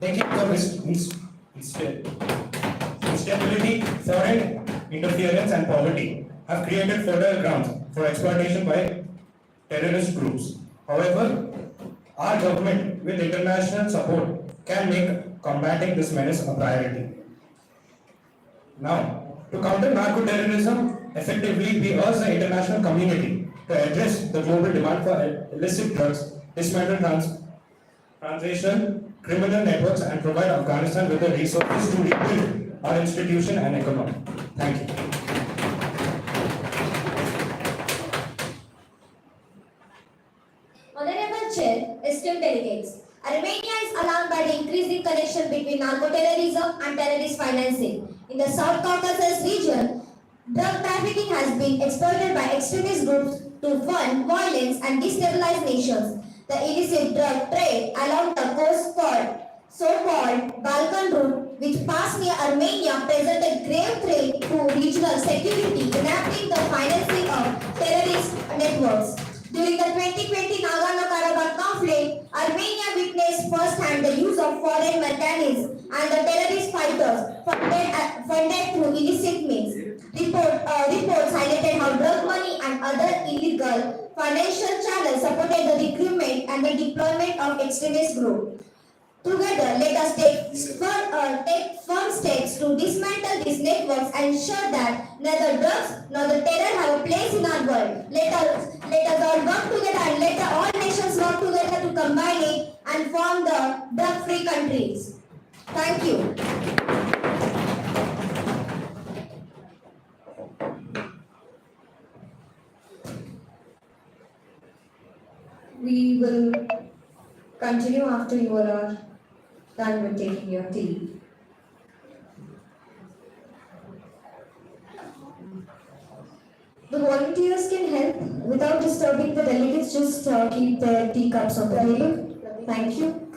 Taking the instability, foreign interference, and poverty have created fertile grounds for exploitation by terrorist groups. However, our government, with international support, can make combating this menace a priority. Now, to counter narco-terrorism effectively, we urge the international community to address the global demand for illicit drugs, dismantle translation, criminal networks, and provide Afghanistan with the resources to rebuild our institution and economy. Thank you. Honorable Chair, esteemed delegates, Armenia is alarmed by the increasing connection between narco-terrorism and terrorist financing. In the South Caucasus region, drug trafficking has been exploited by extremist groups to fund violence and destabilize nations. The illicit drug trade along the so-called Balkan route, which passed near Armenia, presented grave threat to regional security, enabling the financing of terrorist networks. During the 2020 Nagorno-Karabakh conflict, Armenia witnessed firsthand the use of foreign mechanisms and the terrorist fighters funded through illicit means. Reports highlighted how drug money and other illegal financial channels supported the recruitment and the deployment of extremist groups. Together, let us take firm steps to dismantle these networks and ensure that neither drugs nor the terror have a place in our world. Let us all work together and let all nations work together to combine it and form the drug-free countries. Thank you. We will continue after you are done with taking your tea. The volunteers can help without disturbing the delegates. Just keep their teacups on the table. Thank you.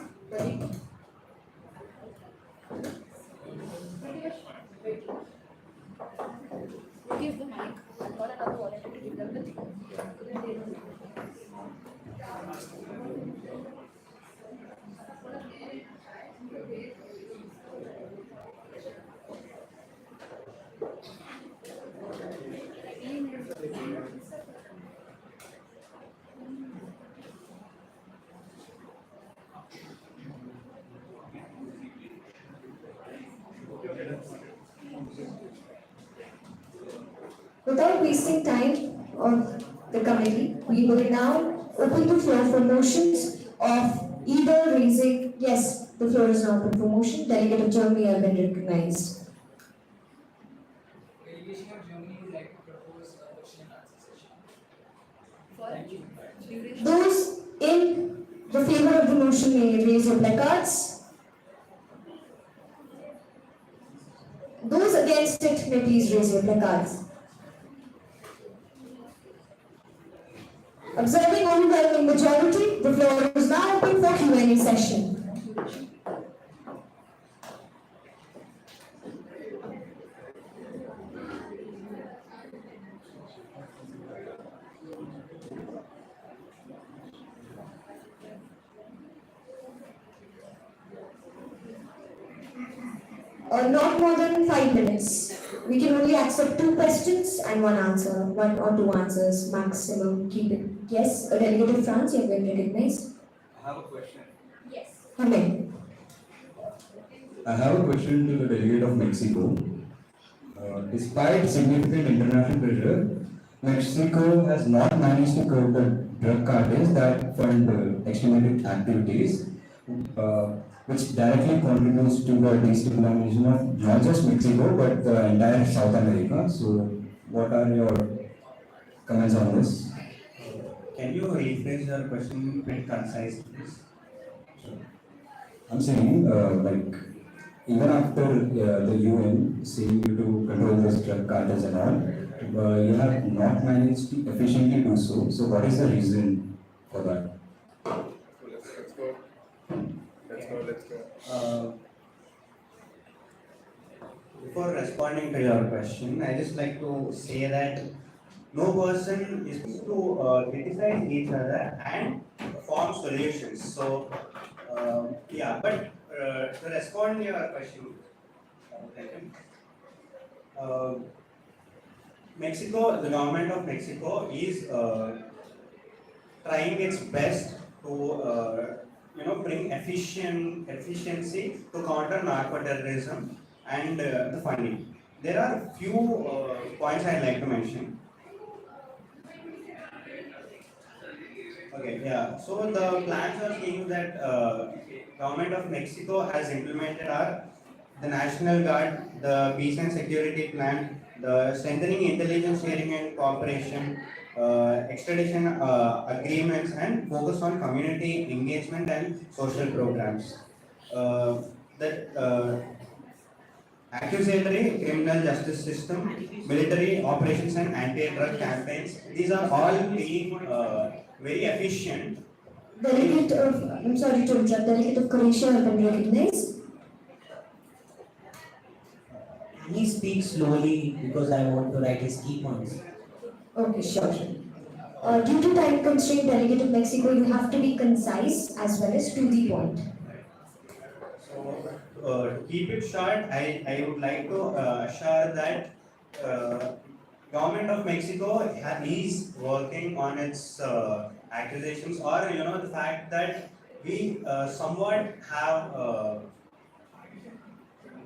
Give the mic. Got another volunteer to give them the thing. Without wasting time on the committee, we will now open the floor for motions of either raising. Yes, the floor is now open for motion. Delegate of Germany have been recognized. Delegation of Germany would like to propose a question and answer session. Thank you. Those in the favor of the motion may raise your placards. Those against it may please raise your placards. Observing overwhelming majority, the floor is now open for Q&A session. Not more than 5 minutes. We can only accept 2 questions and 1 answer, 1 or 2 answers maximum. Keep it. Yes, a delegate of France, you have been recognized. I have a question. Yes. Come in. I have a question to the delegate of Mexico. Despite significant international pressure, Mexico has not managed to curb the drug cartels that fund extremist activities, which directly contributes to the destabilization of not just Mexico but the entire South America. So, what are your comments on this? Can you rephrase your question a bit concise, please? I'm saying, even after the UN saying you to control the drug cartels and all, you have not managed to efficiently do so. So, what is the reason for that? Let's go. Before responding to your question, I just like to say that no person is to criticize each other and form solutions. So, but to respond to your question, Mexico, the government of Mexico is trying its best to bring efficiency to counter narco terrorism and the funding. There are few points I'd like to mention. Okay, yeah. So the plans or schemes that government of Mexico has implemented are the National Guard, the Peace and Security Plan, the strengthening intelligence sharing and cooperation, extradition agreements, and focus on community engagement and social programs. That accusatory criminal justice system, military operations, and anti-drug campaigns. These are all being very efficient. Delegate of, I'm sorry to interrupt, Delegate of Croatia have been recognized. Can he speak slowly because I want to write his key points? Okay, sure. Due to time constraint, Delegate of Mexico, you have to be concise as well as to the point. So, to keep it short, I would like to assure that government of Mexico is working on its accusations, or the fact that we somewhat have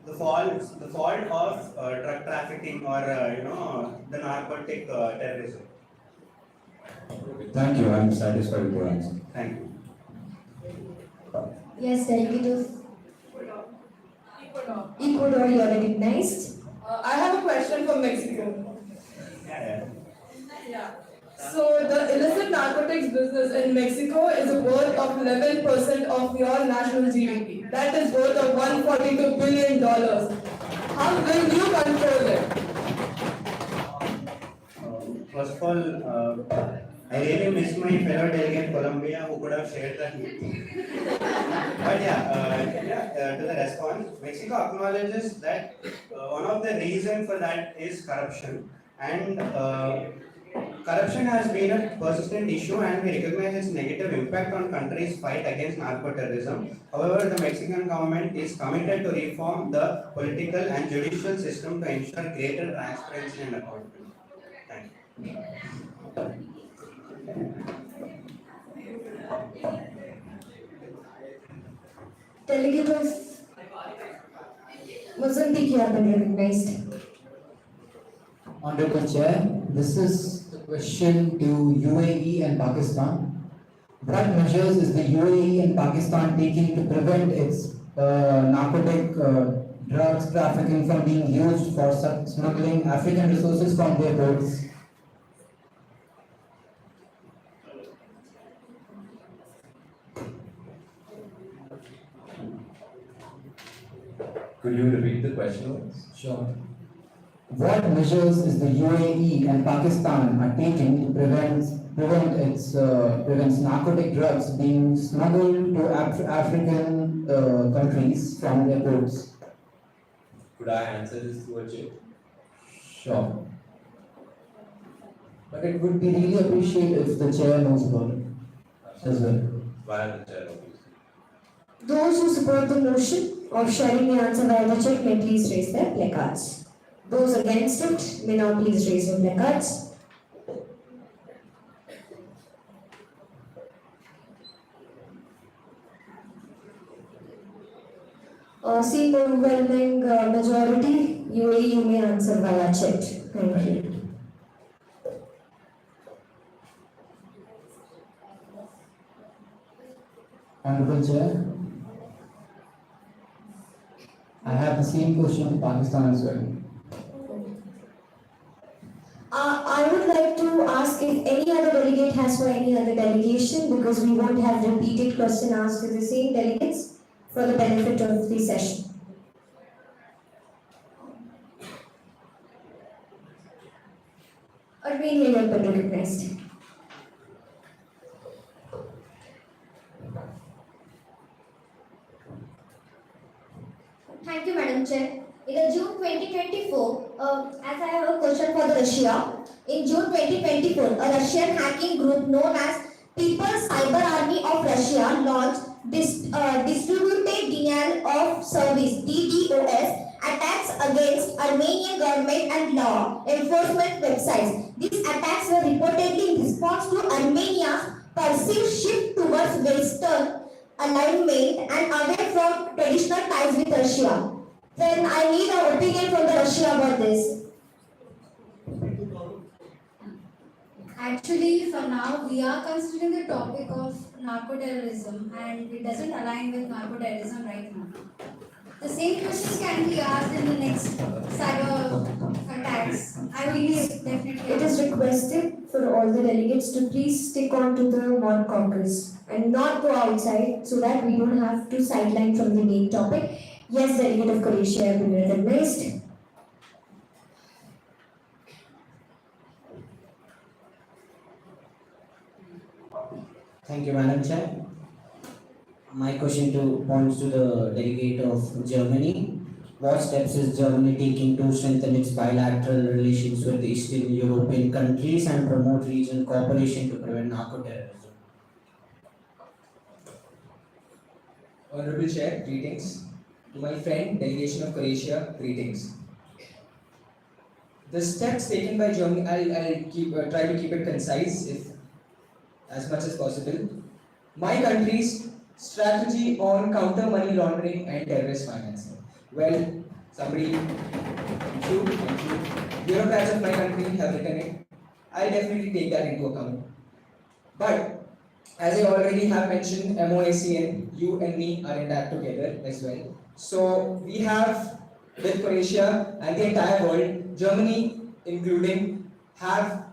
the fault of drug trafficking or the narcotic terrorism. Thank you, I'm satisfied with your answer. Thank you. Yes, Delegate of Ecuador, you are recognized. I have a question for Mexico. Yeah. Yeah. So the illicit narcotics business in Mexico is worth of 11% of your national GDP. That is worth of $142 billion. How will you control it? First of all, I really miss my fellow delegate Colombia who could have shared that with me. But to the response, Mexico acknowledges that one of the reasons for that is corruption, and corruption has been a persistent issue, and we recognize its negative impact on countries' fight against narco-terrorism. However, the Mexican government is committed to reform the political and judicial system to ensure greater transparency and accountability. Thank you. Delegate of Mozambique, you have been recognized. Honorable Chair, this is the question to UAE and Pakistan. What measures is the UAE and Pakistan taking to prevent its narcotic drugs trafficking from being used for smuggling African resources from their ports? Could you repeat the question? Sure. What measures is the UAE and Pakistan are taking to prevent narcotic drugs being smuggled to African countries from their ports? Could I answer this to a chip? Sure. But it would be really appreciated if the chair knows about it as well. Via the chair, obviously. Those who support the motion of sharing the answer via the check may please raise their placards. Those against it may now please raise your placards. Seeing overwhelming majority, UAE you may answer via chat. Thank you. Honorable Chair, I have the same question to Pakistan as well. I would like to ask if any other delegate has for any other delegation, because we won't have repeated question asked to the same delegates for the benefit of the session. Armenia, you have been recognized. Thank you, Madam Chair. In the June 2024, as I have a question for the Russia. In June 2024, a Russian hacking group known as People's Cyber Army of Russia launched distributed denial of service (DDoS) attacks against Armenian government and law enforcement websites. These attacks were reportedly in response to Armenia's perceived shift towards Western alignment and away from traditional ties with Russia. Then I need an opinion from the Russia about this. Actually, for now, we are considering the topic of narco-terrorism and it doesn't align with narco-terrorism right now. The same questions can be asked in the next cyber attacks. I believe definitely. It is requested for all the delegates to please stick on to the one caucus and not go outside so that we don't have to sideline from the main topic. Yes, Delegate of Croatia have been recognized. Thank you, Madam Chair. My question points to the delegate of Germany. What steps is Germany taking to strengthen its bilateral relations with Eastern European countries and promote regional cooperation to prevent narco-terrorism? Honorable Chair, greetings. To my friend, delegation of Croatia, greetings. The steps taken by Germany, I'll try to keep it concise as much as possible. My country's strategy on counter money laundering and terrorist financing. Well, somebody, thank you, bureaucrats of my country have written it. I definitely take that into account. But as I already have mentioned, MOACN, you and me are in that together as well. So we have, with Croatia and the entire world, Germany including, have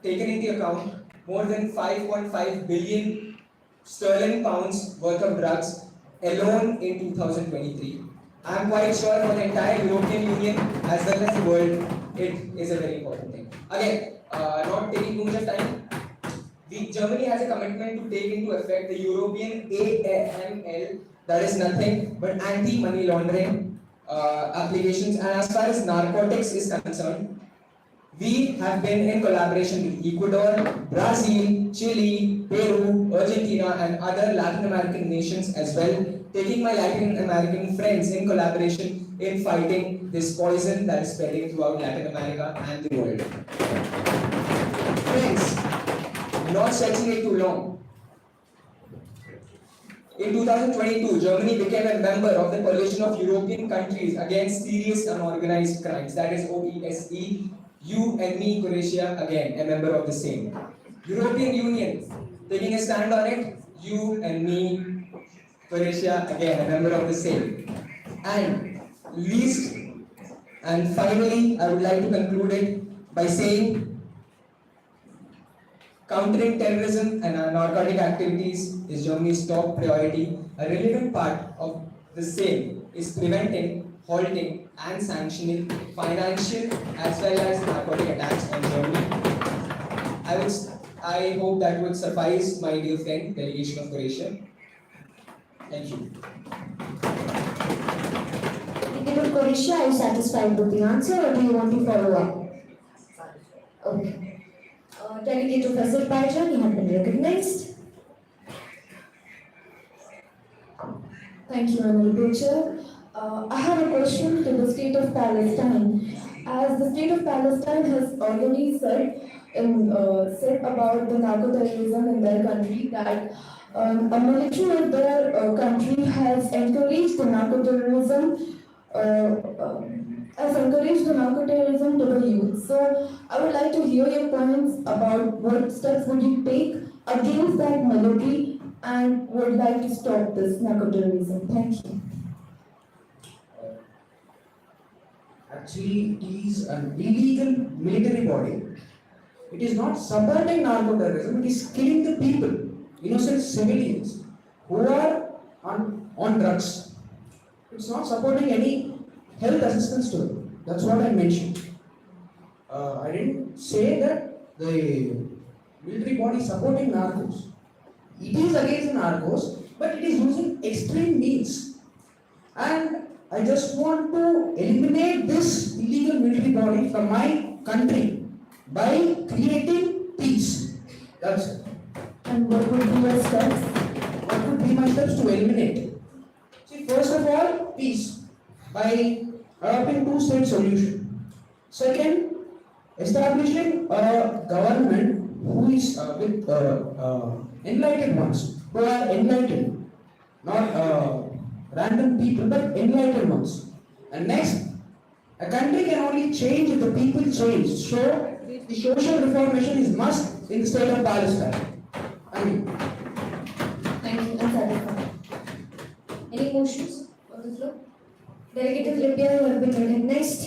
taken into account more than 5.5 billion sterling pounds worth of drugs alone in 2023. I am quite sure for the entire European Union as well as the world, it is a very important thing. Again, not taking too much of time, Germany has a commitment to take into effect the European AML, that is nothing but anti-money laundering applications. And as far as narcotics is concerned, we have been in collaboration with Ecuador, Brazil, Chile, Peru, Argentina and other Latin American nations as well, taking my Latin American friends in collaboration in fighting this poison that is spreading throughout Latin America and the world. Friends, not stretching it too long. In 2022, Germany became a member of the Coalition of European Countries Against Serious Unorganized Crimes, that is OESE. You and me, Croatia, again, a member of the same. European Union, taking a stand on it, you and me, Croatia, again, a member of the same. And finally, I would like to conclude it by saying, countering terrorism and narcotic activities is Germany's top priority. A relevant part of the same is preventing, halting, and sanctioning financial as well as narcotic attacks on Germany. I hope that would suffice, my dear friend, delegation of Croatia. Thank you. Delegate of Croatia, are you satisfied with the answer or do you want to follow up? Okay. Delegate of Azerbaijan, you have been recognized. Thank you, Honorable Chair. I have a question to the state of Palestine. As the state of Palestine has already said about the narco-terrorism in their country, that a military of their country has encouraged the narco-terrorism to the youth. So I would like to hear your points about what steps would you take against that military and would like to stop this narco-terrorism. Thank you. Actually, it is an illegal military body. It is not supporting narco-terrorism, it is killing the people, innocent civilians who are on drugs. It's not supporting any health assistance to them. That's what I mentioned. I didn't say that the military body is supporting narcos. It is against the narcos, but it is using extreme means. And I just want to eliminate this illegal military body from my country by creating peace. That's it. Thank and what would be your steps? What would be my steps to eliminate? See, first of all, peace by adopting two-state solution. Second, establishing a government who is with enlightened ones, who are enlightened, not random people, but enlightened ones. And next, a country can only change if the people change. So, the social reformation is must in the state of Palestine. I mean, Thank you, and satisfied. Any motions on the floor? Delegate of Libya, you have been recognized.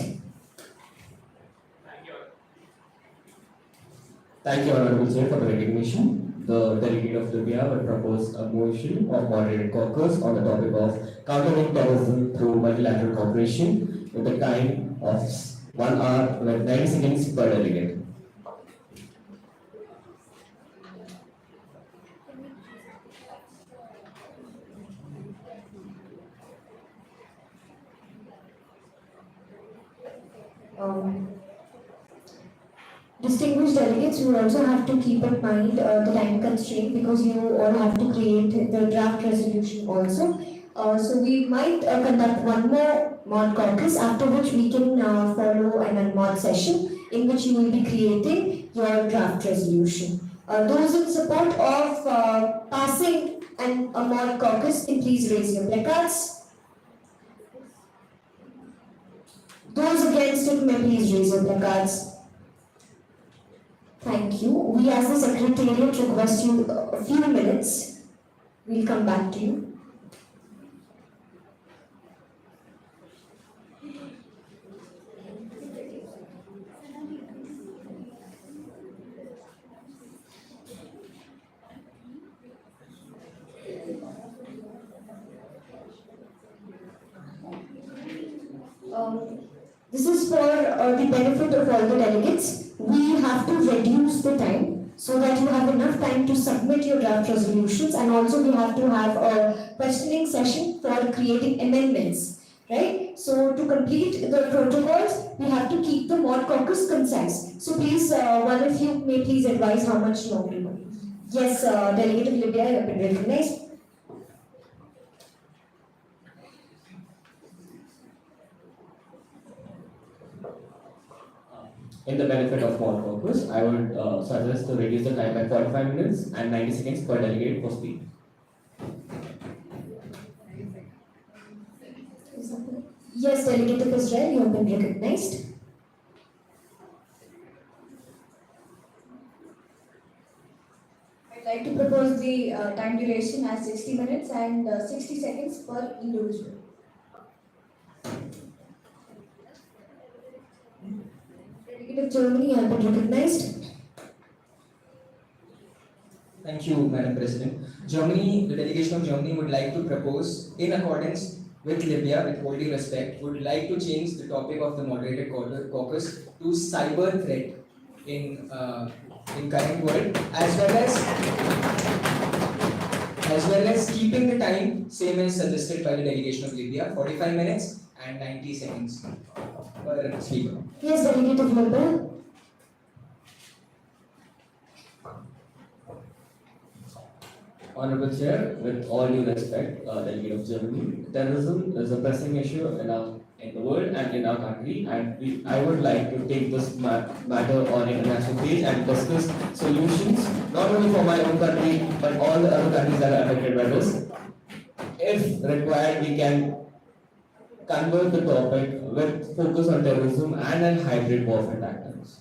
Thank you, Honorable Chair, for the recognition. The delegate of Libya will propose a motion of moderated caucus on the topic of countering terrorism through multilateral cooperation with a time of 1 hour with 90 seconds per delegate. Distinguished delegates, you also have to keep in mind the time constraint because you all have to create the draft resolution also. So we might conduct one more mod caucus, after which we can follow an unmod session in which you will be creating your draft resolution. Those in support of passing a mod caucus, can please raise your placards. Those against it may please raise your placards. Thank you. We as the Secretariat request you a few minutes. We'll come back to you. This is for the benefit of all the delegates. We have to reduce the time so that you have enough time to submit your draft resolutions, and also we have to have a questioning session for creating amendments, right? So to complete the protocols, we have to keep the mod caucus concise. So please, one of you may please advise how much longer you want. Yes, Delegate of Libya, you have been recognized. In the benefit of mod caucus, I would suggest to reduce the time by 45 minutes and 90 seconds per delegate for speech. Yes, Delegate of Israel, you have been recognized. I'd like to propose the time duration as 60 minutes and 60 seconds per individual. Delegate of Germany, you have been recognized. Thank you, Madam President. Germany, the delegation of Germany would like to propose, in accordance with Libya, with all due respect, would like to change the topic of the moderated caucus to cyber threat in current world, as well as keeping the time same as suggested by the delegation of Libya, 45 minutes and 90 seconds per speaker. Yes, Delegate of Libya. Honorable Chair, with all due respect, Delegate of Germany, terrorism is a pressing issue in the world and in our country, and I would like to take this matter on international stage and discuss solutions, not only for my own country, but all the other countries that are affected by this. If required, we can convert the topic with focus on terrorism and on hybrid warfare tactics.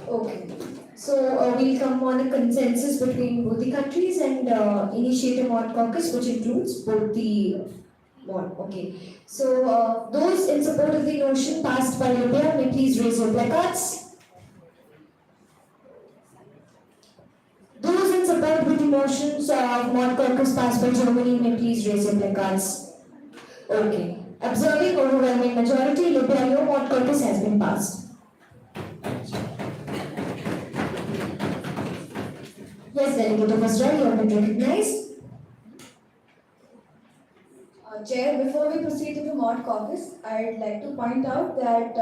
Okay. So we'll come on a consensus between both the countries and initiate a mod caucus which includes both the mod. Okay. So those in support of the motion passed by Libya may please raise your placards. Those in support with the motions of mod caucus passed by Germany may please raise your placards. Okay. Observing overwhelming majority, Libya, your mod caucus has been passed. Yes, Delegate of Israel, you have been recognized. Chair, before we proceed to the mod caucus, I'd like to point out that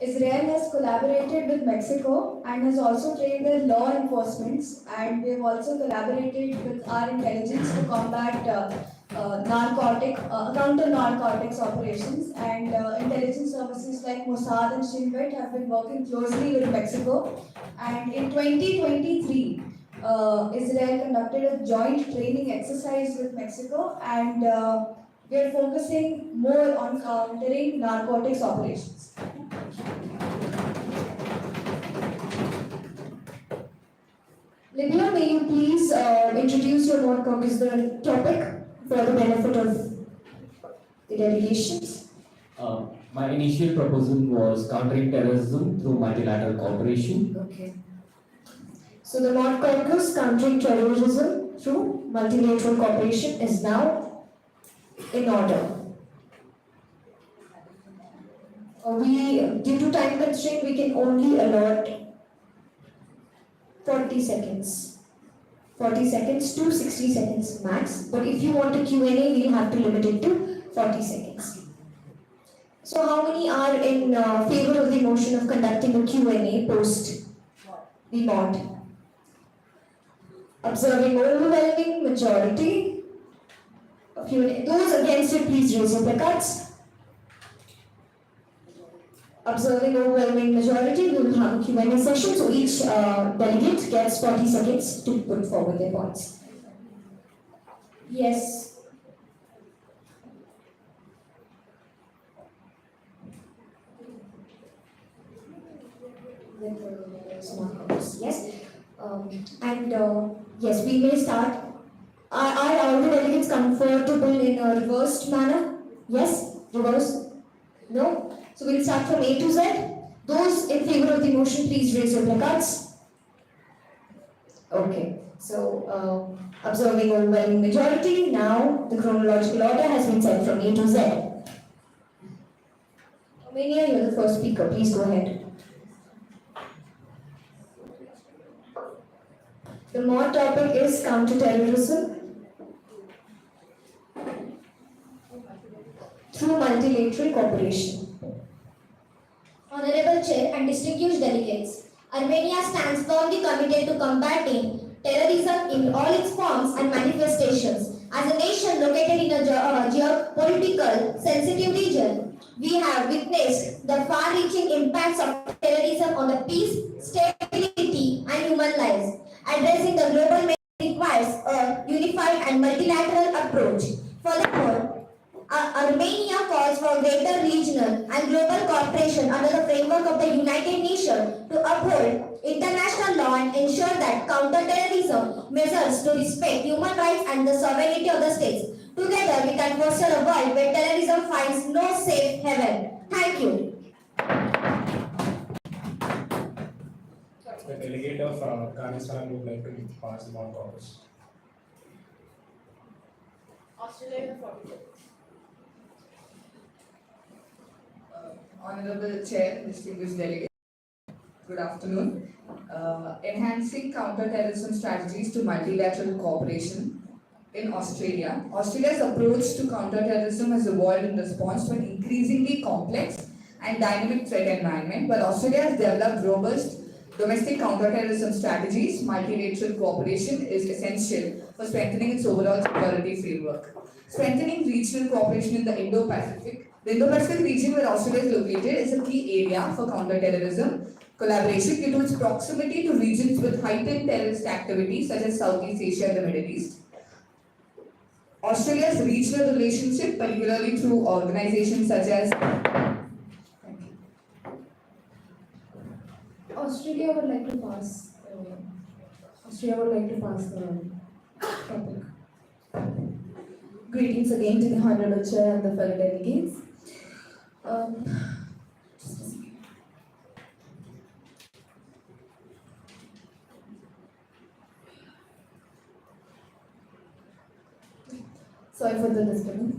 Israel has collaborated with Mexico and has also trained their law enforcements, and we've also collaborated with our intelligence to combat counter-narcotics operations, and intelligence services like Mossad and Shin Bet have been working closely with Mexico, and in 2023, Israel conducted a joint training exercise with Mexico, and we are focusing more on countering narcotics operations. Libya, may you please introduce your non-conquistador topic for the benefit of the delegations? My initial proposal was countering terrorism through multilateral cooperation. Okay. So the non-conquest countering terrorism through multilateral cooperation is now in order. Due to time constraint, we can only allot 40 seconds. 40 seconds to 60 seconds max. But if you want a Q&A, we'll have to limit it to 40 seconds. So how many are in favor of the motion of conducting a Q&A post the mod? Observing overwhelming majority of Q&A. Those against it, please raise your placards. Observing overwhelming majority, we will have a Q&A session, so each delegate gets 40 seconds to put forward their points. Yes. Yes. Yes, we may start. Are all the delegates comfortable in a reversed manner? Yes? Reverse? No? So we'll start from A to Z. Those in favor of the motion, please raise your placards. Okay. So, observing overwhelming majority, now the chronological order has been set from A to Z. Romania, you're the first speaker. Please go ahead. The mod topic is counterterrorism through multilateral cooperation. Honorable Chair and distinguished delegates, Armenia stands firmly committed to combating terrorism in all its forms and manifestations. As a nation located in a geopolitical sensitive region, we have witnessed the far-reaching impacts of terrorism on the peace, stability, and human lives. Addressing the global message requires a unified and multilateral approach. Furthermore, Armenia calls for greater regional and global cooperation under the framework of the United Nations to uphold international law and ensure that counter-terrorism measures to respect human rights and the sovereignty of the states. Together, we can foster a world where terrorism finds no safe haven. Thank you. The delegate of Afghanistan would like to pass the non-caucus. Australia 42. Honorable Chair, distinguished delegates, good afternoon. Enhancing counter-terrorism strategies to multilateral cooperation in Australia. Australia's approach to counter-terrorism has evolved in response to an increasingly complex and dynamic threat environment, while Australia has developed robust domestic counter-terrorism strategies. Multilateral cooperation is essential for strengthening its overall security framework. Strengthening regional cooperation in the Indo-Pacific. The Indo-Pacific region where Australia is located is a key area for counter-terrorism collaboration due to its proximity to regions with heightened terrorist activity such as Southeast Asia and the Middle East. Australia's regional relationship, particularly through organizations such as Australia would like to pass. Australia would like to pass the topic. Greetings again to the Honorable Chair and the fellow delegates. Sorry for the disturbance.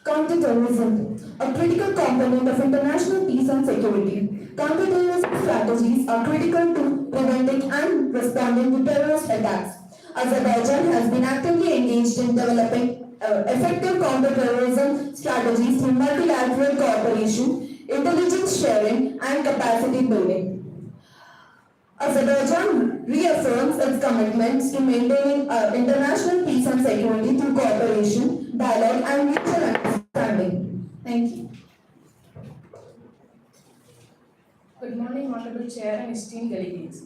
Counterterrorism, a critical component of international peace and security. Counterterrorism strategies are critical to preventing and responding to terrorist attacks. Azerbaijan has been actively engaged in developing effective counterterrorism strategies through multilateral cooperation, intelligence sharing, and capacity building. Azerbaijan reaffirms its commitments to maintaining international peace and security through cooperation, dialogue, and mutual understanding. Thank you. Good morning, Honorable Chair and esteemed delegates.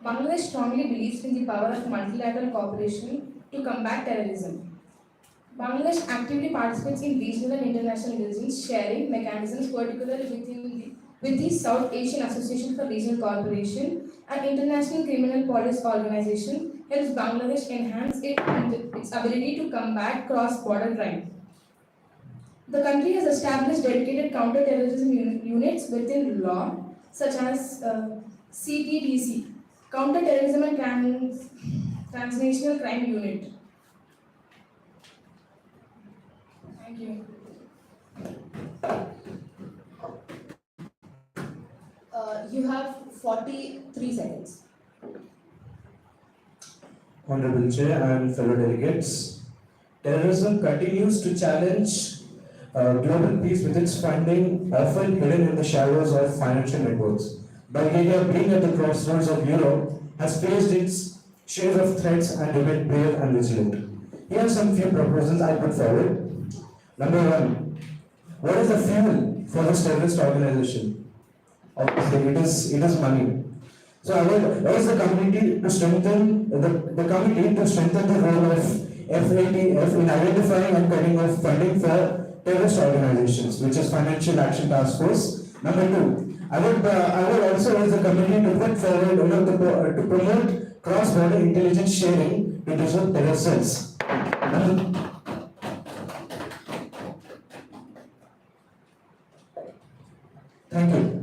Bangladesh strongly believes in the power of multilateral cooperation to combat terrorism. Bangladesh actively participates in regional and international intelligence sharing mechanisms, particularly with the South Asian Association for Regional Cooperation and International Criminal Police Organization helps Bangladesh enhance its ability to combat cross-border crime. The country has established dedicated counter-terrorism units within law, such as CTDC, Counter-Terrorism and Transnational Crime Unit. Thank you. You have 43 seconds. Honorable Chair and fellow delegates, terrorism continues to challenge global peace with its funding often hidden in the shadows of financial networks. Bulgaria, being at the crossroads of Europe, has faced its share of threats and remained brave and vigilant. Here are some few proposals I put forward. Number one, what is the fuel for this terrorist organization? Obviously, it is money. So I would urge the committee to strengthen the role of FATF in identifying and cutting off funding for terrorist organizations, which is Financial Action Task Force. Number two, I would also urge the committee to put forward to promote cross-border intelligence sharing to disrupt terror cells. Thank you.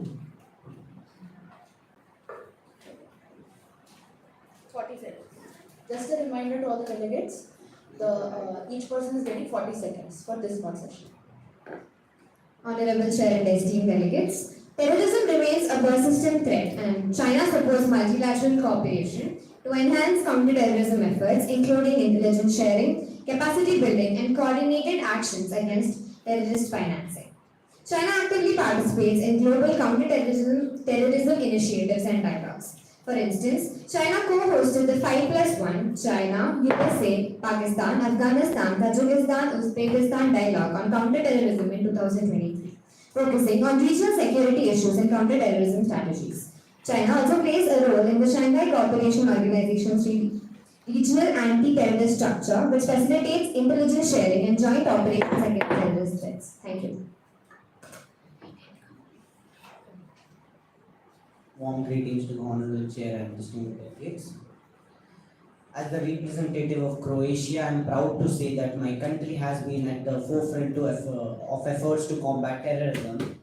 40 seconds. Just a reminder to all the delegates, each person is getting 40 seconds for this one session. Honorable Chair and esteemed delegates, terrorism remains a persistent threat and China supports multilateral cooperation to enhance counter-terrorism efforts, including intelligence sharing, capacity building, and coordinated actions against terrorist financing. China actively participates in global counter-terrorism initiatives and dialogues. For instance, China co-hosted the 5+1 China, USA, Pakistan, Afghanistan, Tajikistan, Uzbekistan dialogue on counter-terrorism in 2023, focusing on regional security issues and counter-terrorism strategies. China also plays a role in the Shanghai Cooperation Organization's regional anti-terrorist structure, which facilitates intelligence sharing and joint operations against terrorist threats. Thank you. Warm greetings to the Honorable Chair and distinguished delegates. As the representative of Croatia, I am proud to say that my country has been at the forefront of efforts to combat terrorism,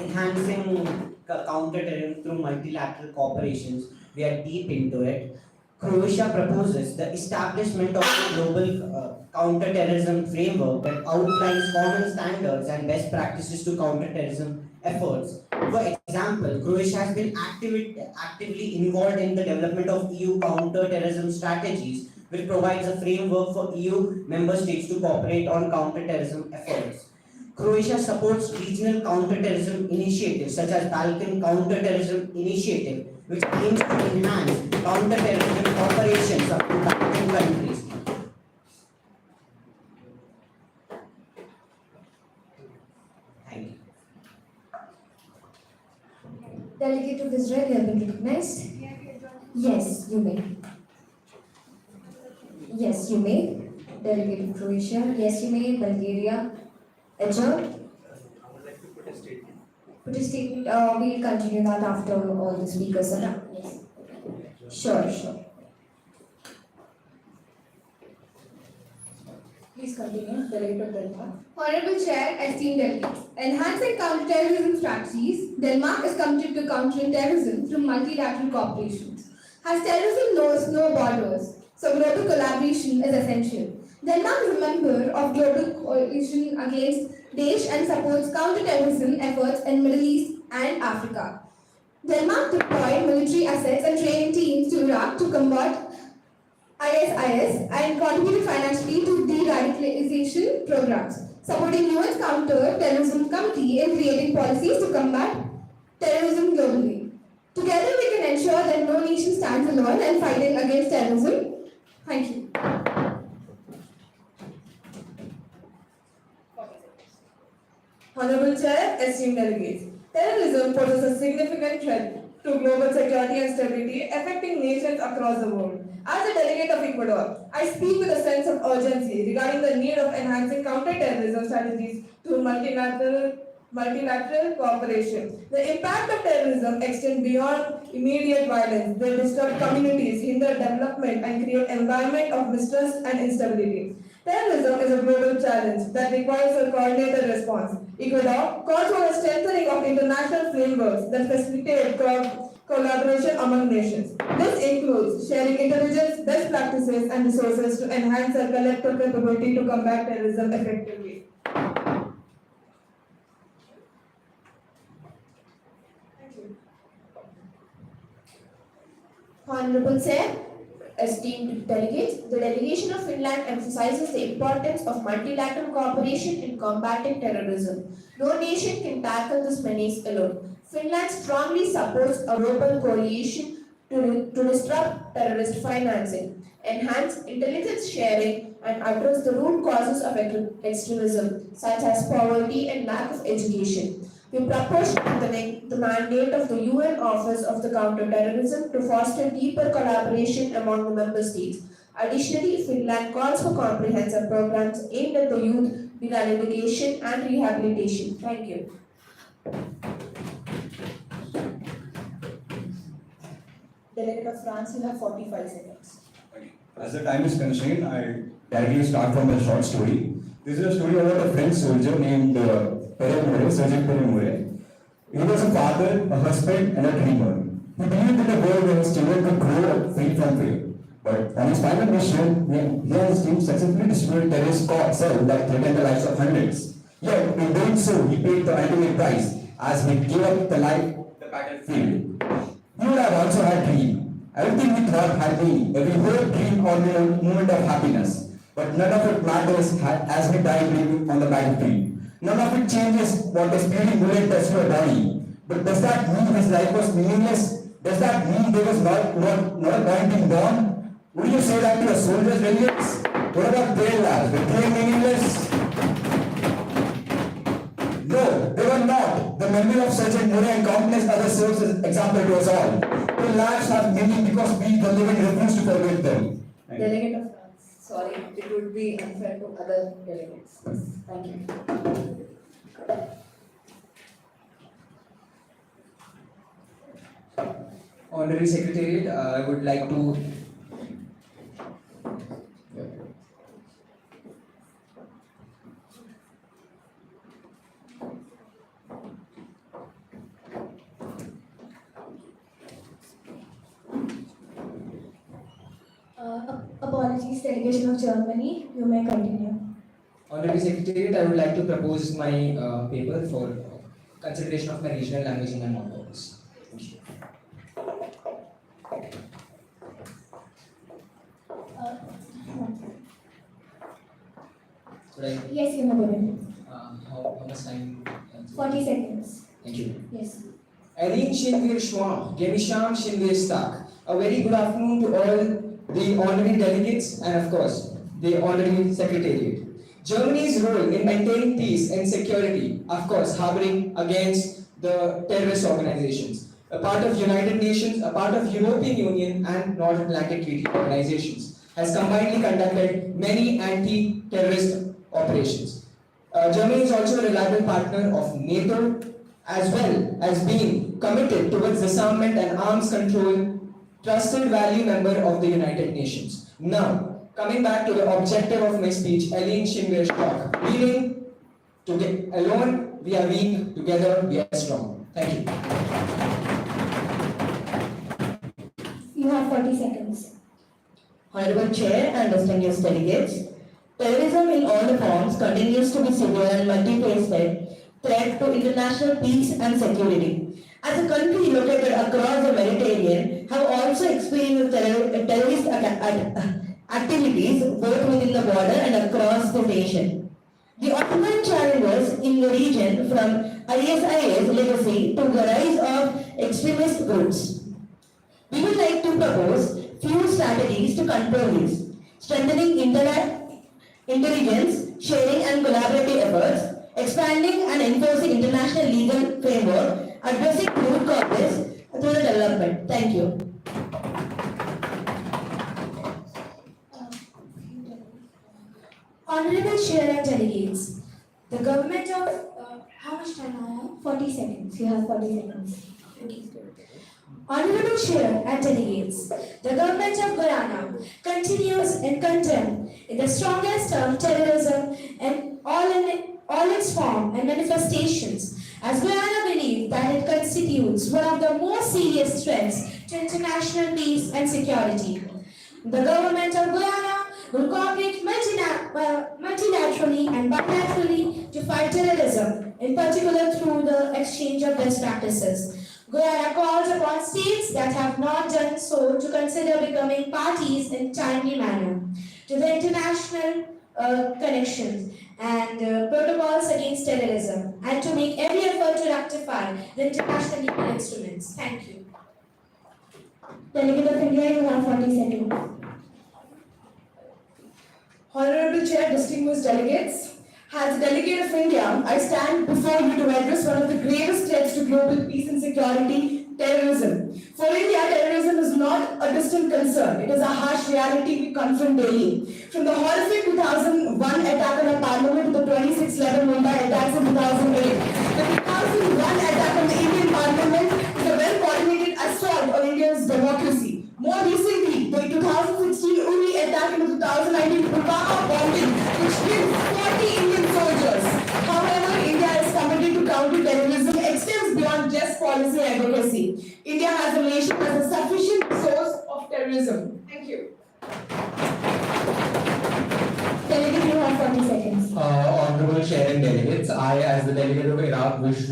enhancing counter-terrorism through multilateral cooperations. We are deep into it. Croatia proposes the establishment of a global counter-terrorism framework that outlines common standards and best practices to counter-terrorism efforts. For example, Croatia has been actively involved in the development of EU counter-terrorism strategies, which provides a framework for EU member states to cooperate on counter-terrorism efforts. Croatia supports regional counter-terrorism initiatives such as Balkan Counter-Terrorism Initiative, which aims to enhance counter-terrorism operations up to Balkan countries. Thank you. Delegate of Israel, you have been recognized. Yes, you may. Yes, you may. Delegate of Croatia. Yes, you may. Bulgaria. Adjourn. I would like to put a statement. Put a statement. We'll continue that after all the speakers are done. Yes. Sure. Please continue, Delegate of Denmark. Honorable Chair, esteemed delegates, enhancing counter-terrorism strategies, Denmark is committed to countering terrorism through multilateral cooperation. As terrorism knows no borders, so global collaboration is essential. Denmark is a member of Global Coalition Against Daesh and supports counter-terrorism efforts in Middle East and Africa. Denmark deployed military assets and training teams to Iraq to combat ISIS and contributed financially to de-radicalization programs. supporting UN's counter-terrorism committee in creating policies to combat terrorism globally. Together we can ensure that no nation stands alone in fighting against terrorism. Thank you. Honorable Chair, esteemed delegates, terrorism poses a significant threat to global security and stability affecting nations across the world. As a delegate of Ecuador, I speak with a sense of urgency regarding the need of enhancing counter-terrorism strategies through multilateral cooperation. The impact of terrorism extends beyond immediate violence. They disrupt communities, hinder development, and create an environment of mistrust and instability. Terrorism is a global challenge that requires a coordinated response. Ecuador calls for a strengthening of international frameworks that facilitate collaboration among nations. This includes sharing intelligence, best practices, and resources to enhance our collective capability to combat terrorism effectively. Honorable Chair, esteemed delegates, the delegation of Finland emphasizes the importance of multilateral cooperation in combating terrorism. No nation can tackle this menace alone. Finland strongly supports a global coalition to disrupt terrorist financing, enhance intelligence sharing, and address the root causes of extremism, such as poverty and lack of education. We propose strengthening the mandate of the UN Office of the Counter-Terrorism to foster deeper collaboration among the member states. Additionally, Finland calls for comprehensive programs aimed at the youth eradication and rehabilitation. Thank you. Delegate of France, you have 45 seconds. As the time is constrained, I directly start from a short story. This is a story about a French soldier named Sergent Peremure. He was a father, a husband, and a dreamer. He believed in a world where his children could grow up free from fear. But on his final mission, he and his team successfully destroyed terrorist cells that threatened the lives of hundreds. Yet, in doing so, he paid the ultimate price as he gave up the battlefield. He would have also had dream. Everything he thought had been every whole dream or moment of happiness. But none of it matters as we die on the battlefield. None of it changes what a speeding bullet does to a body. But does that mean his life was meaningless? Does that mean there was not a point in born? Would you say that to a soldier's delegates? What about their lives? Were they meaningless? No, they were not. The memory of Sergeant Murray and countless other serves as example to us all. Their lives have meaning because we, the living, refuse to forget them. Delegate of France, sorry, it would be unfair to other delegates. Thank you. Honorary Secretariat, I would like to Apologies, delegation of Germany. You may continue. Honorary Secretariat, I would like to propose my paper for consideration of my regional language in my monologues. Thank you. Yes, you may begin. How much time? 40 seconds. Thank you. Yes. Erin Shinvir Schwa, Gemisham Shinvir Stark. A very good afternoon to all the honorary delegates and of course the honorary secretariat. Germany's role in maintaining peace and security, of course harboring against the terrorist organizations, a part of United Nations, a part of European Union and North Atlantic Treaty organizations, has combinedly conducted many anti-terrorist operations. Germany is also a reliable partner of NATO as well as being committed towards disarmament and arms control, trusted value member of the United Nations. Now, coming back to the objective of my speech, Eileen Schindler's talk, meaning alone we are weak, together we are strong. Thank you. You have 40 seconds. Honorable Chair and distinguished delegates, terrorism in all the forms continues to be severe and multifaceted threat to international peace and security. As a country located across the Mediterranean, have also experienced terrorist activities both within the border and across the nation. The ongoing challenges in the region from ISIS legacy to the rise of extremist groups. We would like to propose few strategies to control this, strengthening intelligence, sharing and collaborative efforts, expanding and enforcing international legal framework, addressing root causes through the development. Thank you. Honorable Chair and delegates, the government of how much time I have? 40 seconds. You have 40 seconds. Okay. Honorable Chair and delegates, the government of Guyana continues in condemn in the strongest term terrorism and all its form and manifestations, as Guyana believes that it constitutes one of the most serious threats to international peace and security. The government of Guyana will cooperate multilaterally and bilaterally to fight terrorism, in particular through the exchange of best practices. Guyana calls upon states that have not done so to consider becoming parties in timely manner to the international connections and protocols against terrorism, and to make every effort to rectify the international legal instruments. Thank you. Delegate of India, you have 40 seconds. Honorable Chair, distinguished delegates, as a delegate of India, I stand before you to address one of the gravest threats to global peace and security, terrorism. For India, terrorism is not a distant concern. It is a harsh reality we confront daily. From the horrific 2001 attack on our parliament to the 26/11 Mumbai attacks in 2008, the 2001 attack on the Indian parliament is a well-coordinated assault on India's democracy. More recently, the 2016 Uri attack and the 2019 Pulwama bombing, which killed 40 Indian soldiers. However, India is committed to counter-terrorism extends beyond just policy advocacy. India as a nation has a sufficient source of terrorism. Thank you. Delegate, you have 40 seconds. Honorable Chair and delegates, I, as the delegate of Iraq, wish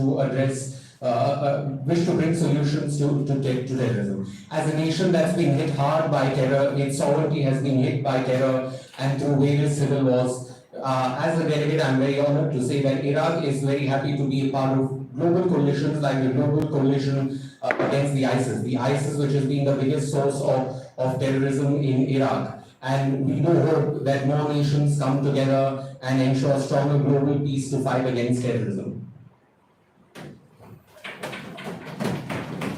to bring solutions to terrorism. As a nation that's been hit hard by terror, its sovereignty has been hit by terror and through various civil wars. As a delegate, I'm very honored to say that Iraq is very happy to be a part of global coalitions like the global coalition against the ISIS, which has been the biggest source of terrorism in Iraq. And we do hope that more nations come together and ensure stronger global peace to fight against terrorism.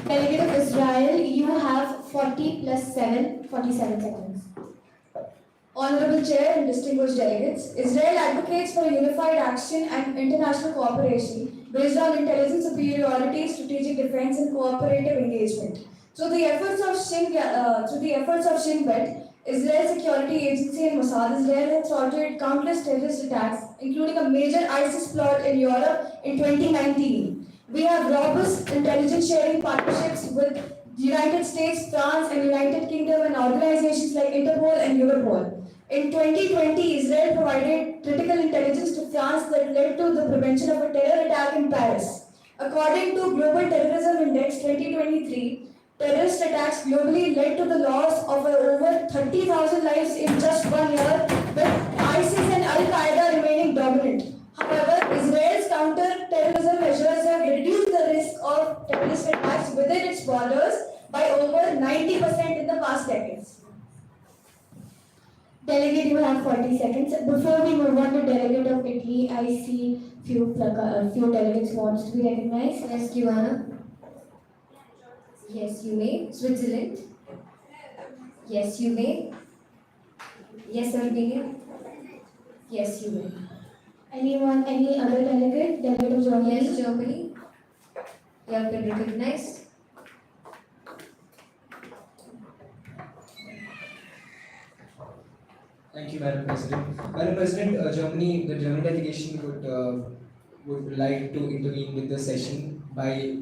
Delegate of Israel, you have 40 plus 7, 47 seconds. Honorable Chair and distinguished delegates, Israel advocates for unified action and international cooperation based on intelligence superiority, strategic defense, and cooperative engagement. Through the efforts of Shin Bet, Israel's security agency and Mossad, Israel has thwarted countless terrorist attacks, including a major ISIS plot in Europe in 2019. We have robust intelligence sharing partnerships with the United States, France, and United Kingdom, and organizations like Interpol and Europol. In 2020, Israel provided critical intelligence to France that led to the prevention of a terror attack in Paris. According to Global Terrorism Index 2023, terrorist attacks globally led to the loss of over 30,000 lives in just 1 year, with ISIS and Al-Qaeda remaining dominant. However, Israel's counter-terrorism measures have reduced the risk of terrorist attacks within its borders by over 90% in the past decades. Delegate, you have 40 seconds. Before we move on to delegate of Italy, I see few delegates wants to be recognized. Yes, Guyana. Yes, you may. Switzerland. Yes, you may. Yes, Albania. Yes, you may. Anyone, any other delegate? Delegate of Germany? Yes, Germany. You have been recognized. Thank you, Madam President. Madam President, the German delegation would like to intervene with the session by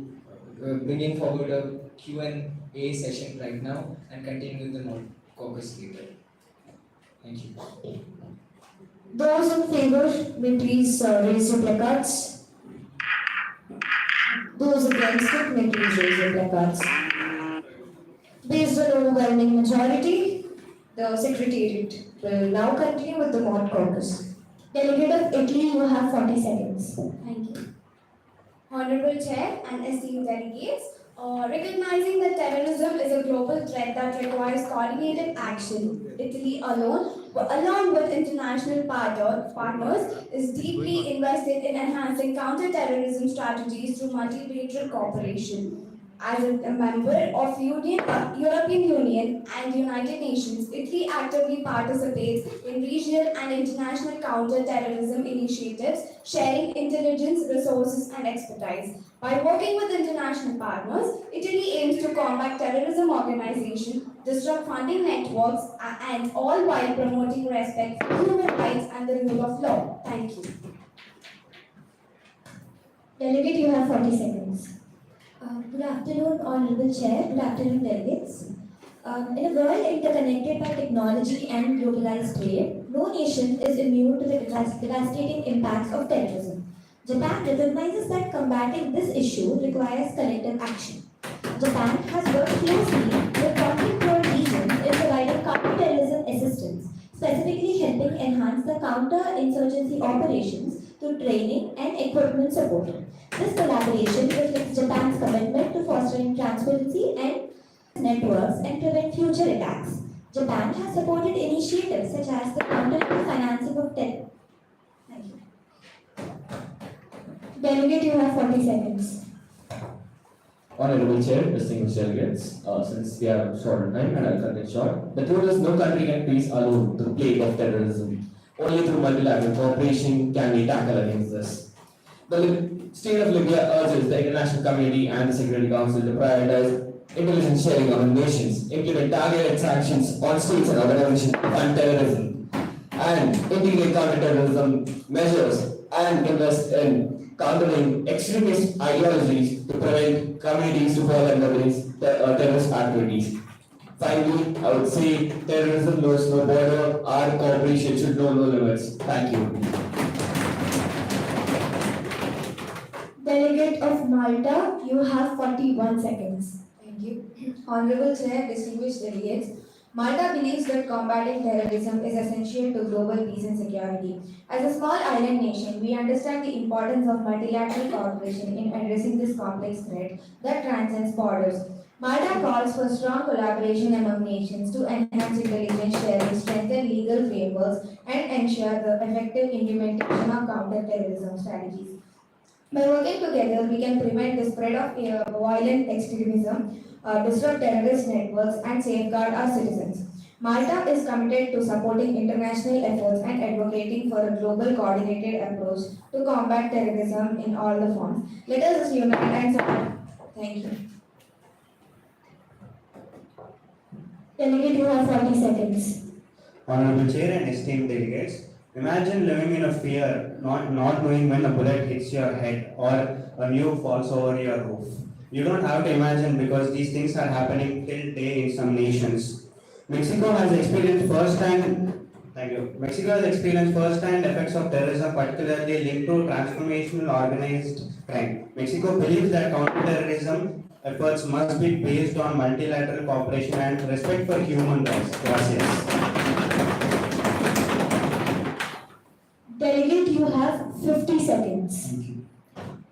bringing forward a Q&A session right now and continue with the non-caucus later. Thank you. Those in favor may please raise your placards. Those against it may please raise your placards. Based on overwhelming majority, the Secretariat will now continue with the mod caucus. Delegate of Italy, you have 40 seconds. Thank you. Honorable Chair and esteemed delegates, recognizing that terrorism is a global threat that requires coordinated action, Italy along with international partners, is deeply invested in enhancing counter-terrorism strategies through multilateral cooperation. As a member of European Union and United Nations, Italy actively participates in regional and international counter-terrorism initiatives, sharing intelligence, resources, and expertise. By working with international partners, Italy aims to combat terrorism organization, disrupt funding networks, and all while promoting respect for human rights and the rule of law. Thank you. Delegate, you have 40 seconds. Good afternoon, Honorable Chair. Good afternoon, delegates. In a world interconnected by technology and globalized trade, no nation is immune to the devastating impacts of terrorism. Japan recognizes that combating this issue requires collective action. Japan has worked closely with conflict-prone regions in providing counter-terrorism assistance, specifically helping enhance the counter-insurgency operations through training and equipment support. This collaboration reflects Japan's commitment to fostering transparency and networks and prevent future attacks. Japan has supported initiatives such as the countering financing of terror. Thank you. Delegate, you have 40 seconds. Honorable Chair, distinguished delegates, since we are short on time and I'll cut it short, the truth is no country can peace alone the plague of terrorism. Only through multilateral cooperation can we tackle against this. The State of Libya urges the international community and the Security Council to prioritize intelligence sharing among nations, implement targeted sanctions on states and organizations to fund terrorism, and integrate counterterrorism measures and invest in countering extremist ideologies to prevent communities to fall under these terrorist activities. Finally, I would say terrorism knows no border, our cooperation should know no limits. Thank you. Delegate of Malta, you have 41 seconds. Thank you. Honorable Chair, distinguished delegates, Malta believes that combating terrorism is essential to global peace and security. As a small island nation, we understand the importance of multilateral cooperation in addressing this complex threat that transcends borders. Malta calls for strong collaboration among nations to enhance intelligence sharing, strengthen legal frameworks, and ensure the effective implementation of counter-terrorism strategies. By working together, we can prevent the spread of violent extremism, disrupt terrorist networks, and safeguard our citizens. Malta is committed to supporting international efforts and advocating for a global coordinated approach to combat terrorism in all the forms. Let us unite and support. Thank you. Delegate, you have 40 seconds. Honorable Chair and esteemed delegates, imagine living in a fear, not knowing when a bullet hits your head or a nuke falls over your roof. You don't have to imagine because these things are happening till day in some nations. Mexico has experienced first-hand effects of terrorism, particularly linked to transformational organized crime. Mexico believes that counterterrorism efforts must be based on multilateral cooperation and respect for human rights. Gracias. Delegate, you have 50 seconds.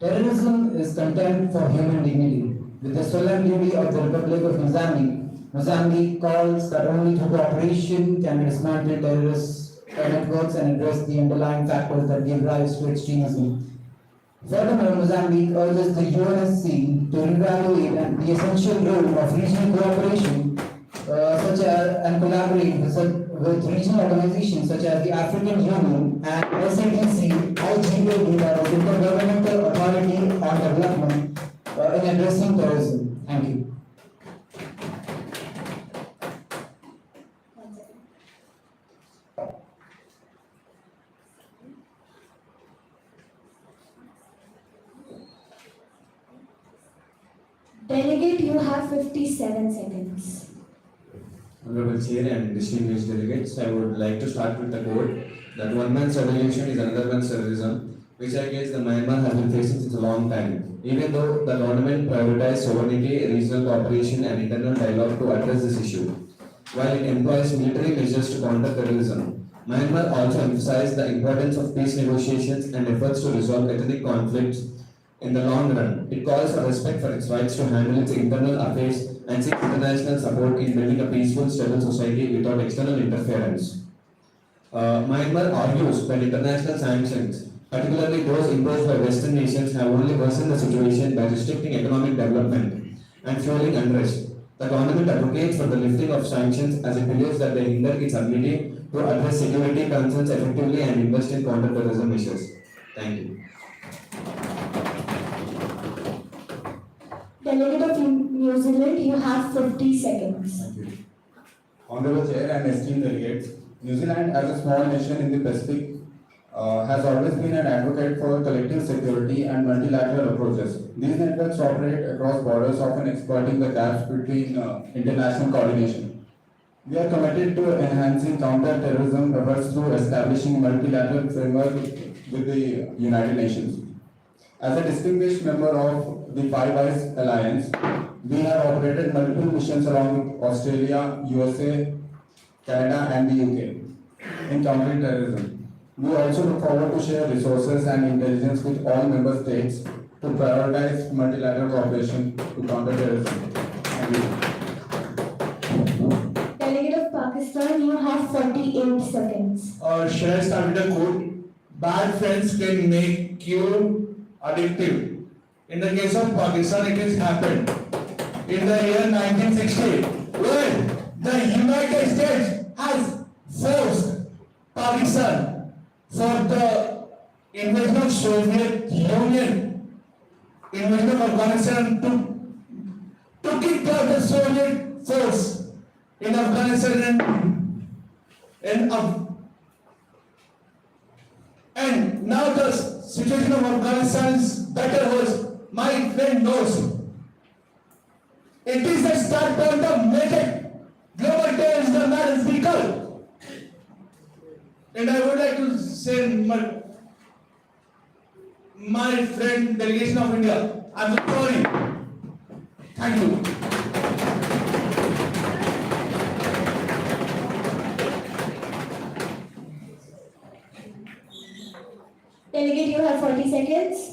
Terrorism is contempt for human dignity. With the solemn duty of the Republic of Mozambique, Mozambique calls that only through cooperation can we dismantle terrorist networks and address the underlying factors that give rise to extremism. Furthermore, Mozambique urges the UNSC to reevaluate the essential role of regional cooperation and collaborate with regional organizations such as the African Union and SADC, IGA, that is Intergovernmental Authority on Development, in addressing terrorism. Thank you. Delegate, you have 57 seconds. Honorable Chair and distinguished delegates, I would like to start with the quote that one man's revolution is another man's terrorism, which I guess the Myanmar has been facing since a long time. Even though the government prioritized sovereignty, regional cooperation and internal dialogue to address this issue. while it employs military measures to counter terrorism. Myanmar also emphasized the importance of peace negotiations and efforts to resolve ethnic conflicts in the long run. It calls for respect for its rights to handle its internal affairs and seeks international support in building a peaceful, stable society without external interference. Myanmar argues that international sanctions, particularly those imposed by Western nations, have only worsened the situation by restricting economic development and fueling unrest. The government advocates for the lifting of sanctions as it believes that they hinder its ability to address security concerns effectively and invest in counter-terrorism measures. Thank you. Delegate of New Zealand, you have 50 seconds. Thank you. Honorable Chair and esteemed delegates, New Zealand, as a small nation in the Pacific, has always been an advocate for collective security and multilateral approaches. These networks operate across borders, often exploiting the gaps between international coordination. We are committed to enhancing counter-terrorism efforts through establishing multilateral framework with the United Nations. As a distinguished member of the Five Eyes Alliance, we have operated multiple missions around Australia, USA, Canada, and the UK in countering terrorism. We also look forward to share resources and intelligence with all member states to prioritize multilateral cooperation to counter terrorism. Thank you. Delegate of Pakistan, you have 48 seconds. Should I start with a quote? Bad friends can make you addictive. In the case of Pakistan, it has happened. In the year 1960, when the United States has forced Pakistan for the invasion of Soviet Union, invasion of Afghanistan to kick out the Soviet force in Afghanistan and now the situation of Afghanistan is better worse. My friend knows. It is the start point of making global terrorism not speaker. And I would like to say my friend delegation of India, I'm sorry. Thank you. Delegate, you have 40 seconds.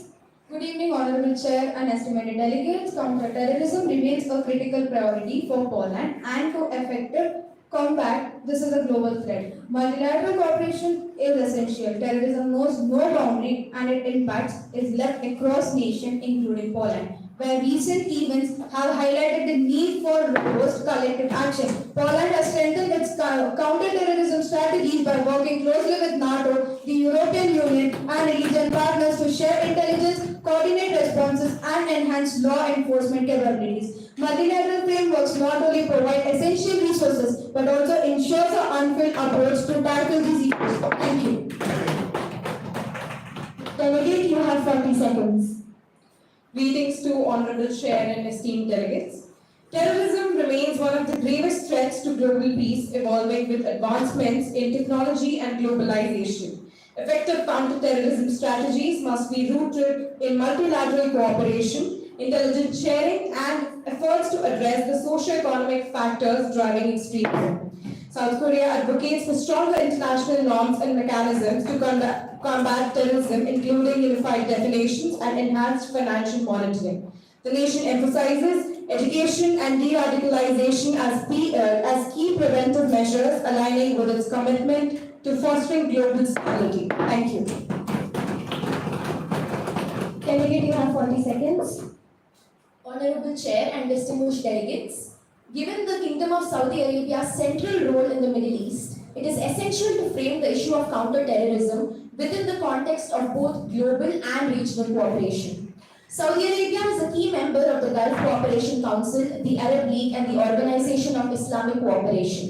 Good evening, Honorable Chair and estimated delegates. Counter-terrorism remains a critical priority for Poland and to effective combat, this is a global threat. Multilateral cooperation is essential. Terrorism knows no boundary and its impacts is left across nations, including Poland, where recent events have highlighted the need for robust collective action. Poland has strengthened its counter-terrorism strategies by working closely with NATO, the European Union, and regional partners to share intelligence, coordinate responses, and enhance law enforcement capabilities. Multilateral frameworks not only provide essential resources but also ensures an unfilled approach to tackle these issues. Thank you. Delegate, you have 40 seconds. Greetings to Honorable Chair and esteemed delegates. Terrorism remains one of the gravest threats to global peace, evolving with advancements in technology and globalization. Effective counter-terrorism strategies must be rooted in multilateral cooperation, intelligence sharing, and efforts to address the socio-economic factors driving extremism. South Korea advocates for stronger international norms and mechanisms to combat terrorism, including unified definitions and enhanced financial monitoring. The nation emphasizes education and de-radicalization as key preventive measures, aligning with its commitment to fostering global stability. Thank you. Delegate, you have 40 seconds. Honorable Chair and distinguished delegates, given the Kingdom of Saudi Arabia's central role in the Middle East, it is essential to frame the issue of counter-terrorism within the context of both global and regional cooperation. Saudi Arabia is a key member of the Gulf Cooperation Council, the Arab League, and the Organization of Islamic Cooperation.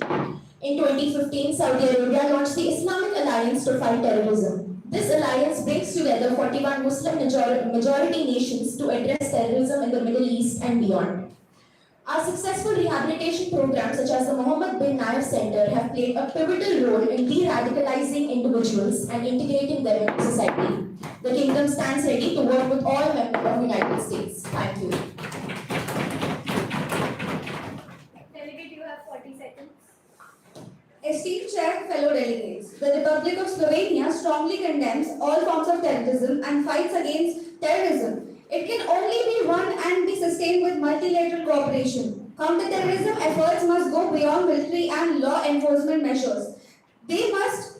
In 2015, Saudi Arabia launched the Islamic Alliance to fight terrorism. This alliance brings together 41 Muslim majority nations to address terrorism in the Middle East and beyond. Our successful rehabilitation programs such as the Mohammed bin Nayef Center have played a pivotal role in de-radicalizing individuals and integrating them into society. The Kingdom stands ready to work with all members of the United States. Thank you. Delegate, you have 40 seconds. Esteemed Chair, fellow delegates, the Republic of Slovenia strongly condemns all forms of terrorism and fights against terrorism. It can only be won and be sustained with multilateral cooperation. Counter-terrorism efforts must go beyond military and law enforcement measures. They must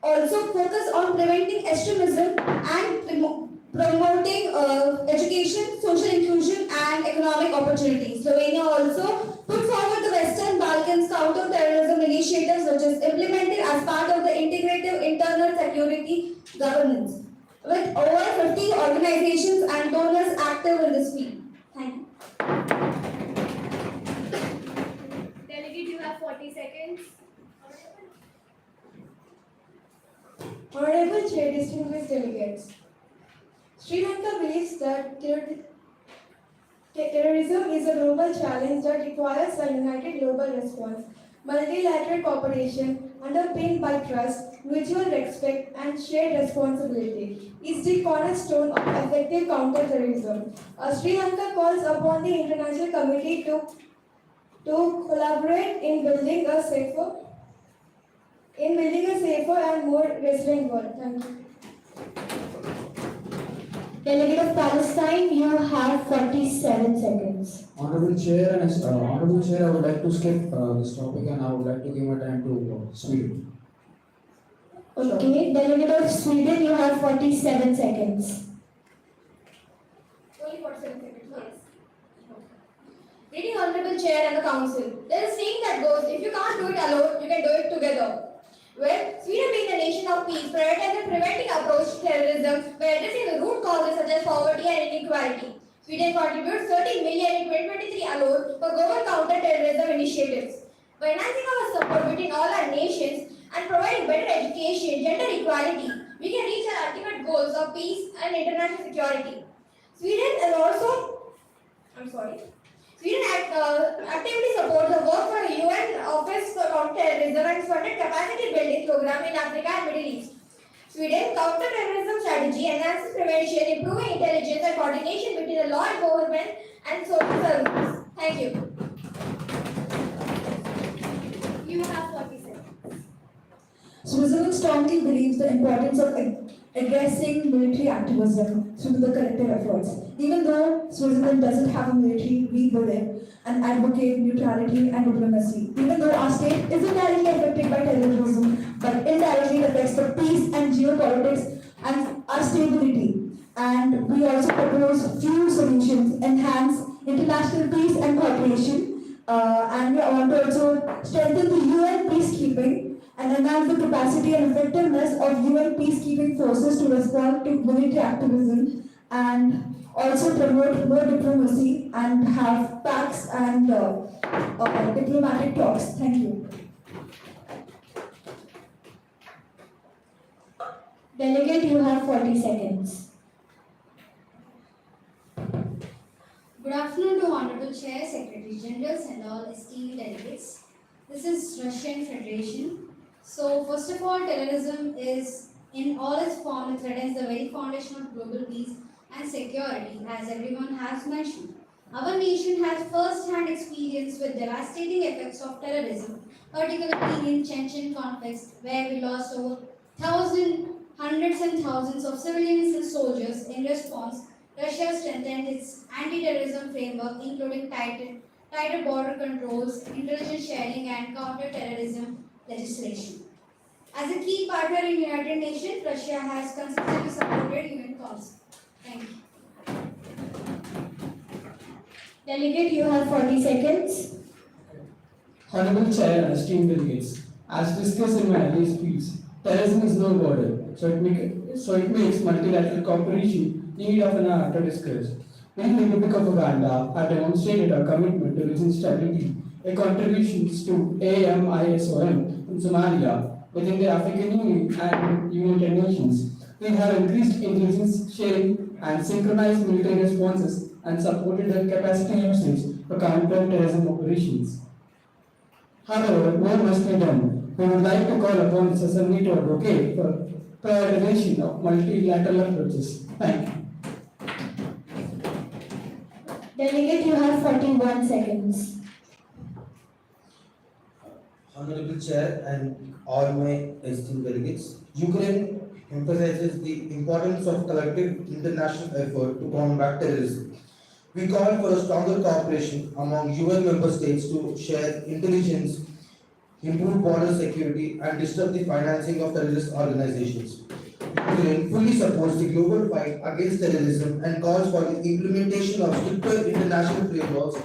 also focus on preventing extremism and promoting education, social inclusion and economic opportunities. Slovenia also put forward the Western Balkans counter-terrorism initiatives which is implemented as part of the integrative internal security governance with over 50 organizations and donors active in this field. Thank you. Delegate, you have 40 seconds. Honorable Chair, distinguished delegates, Sri Lanka believes that terrorism is a global challenge that requires a united global response. Multilateral cooperation, underpinned by trust, mutual respect, and shared responsibility, is the cornerstone of effective counterterrorism. Sri Lanka calls upon the International Committee to collaborate in building a safer and more resilient world. Thank you. Delegate of Palestine, you have 47 seconds. Honorable Chair, I would like to skip this topic and I would like to give my time to Sweden. Okay, Delegate of Sweden, you have 47 seconds. Only 47 seconds. Yes. Reading Honorable Chair and the Council, there is a saying that goes, if you can't do it alone, you can do it together. Well, Sweden being a nation of peace, prioritizes preventing approach to terrorism by addressing the root causes such as poverty and inequality. Sweden contributes 30 million in 2023 alone for global counter-terrorism initiatives. By enhancing our support between all our nations and providing better education, gender equality, we can reach our ultimate goals of peace and international security. Sweden actively supports the work for UN Office for Counterterrorism and funded capacity building program in Africa and Middle East. Sweden's counterterrorism strategy enhances prevention, improving intelligence and coordination between the law enforcement and social services. Thank you. You have 40 seconds. Switzerland strongly believes the importance of addressing military activism through the collective efforts. Even though Switzerland doesn't have a military, we believe and advocate neutrality and diplomacy. Even though our state isn't directly affected by terrorism, but indirectly affects the peace and geopolitics and our stability. And we also propose few solutions, enhance international peace and cooperation, and we want to also strengthen the UN peacekeeping and enhance the capacity and effectiveness of UN peacekeeping forces to respond to military activism, and also promote more diplomacy and have pacts and diplomatic talks. Thank you. Delegate, you have 40 seconds. Good afternoon to Honorable Chair, Secretary Generals and all esteemed delegates. This is Russian Federation. So first of all, terrorism is in all its form, it threatens the very foundation of global peace and security, as everyone has mentioned. Our nation has first-hand experience with devastating effects of terrorism, particularly in Chechen conflicts, where we lost over hundreds and thousands of civilians and soldiers. In response, Russia strengthened its anti-terrorism framework, including tighter border controls, intelligence sharing, and counter-terrorism legislation. As a key partner in United Nations, Russia has consistently supported UN causes. Thank you. Delegate, you have 40 seconds. Honorable Chair and esteemed delegates, as discussed in my earlier speech, terrorism is no border, so it makes multilateral cooperation need of an hour to discuss. We in the Republic of Uganda have demonstrated our commitment to regional stability, a contributions to AMISOM in Somalia within the African Union and United Nations. We have increased intelligence sharing and synchronized military responses and supported the capacity usage for counter-terrorism operations. However, more must be done. We would like to call upon this Assembly to advocate for prioritization of multilateral approaches. Thank you. Delegate, you have 41 seconds. Honorable Chair and all my esteemed delegates, Ukraine emphasizes the importance of collective international effort to combat terrorism. We call for a stronger cooperation among UN member states to share intelligence, improve border security, and disrupt the financing of terrorist organizations. Ukraine fully supports the global fight against terrorism and calls for the implementation of stricter international frameworks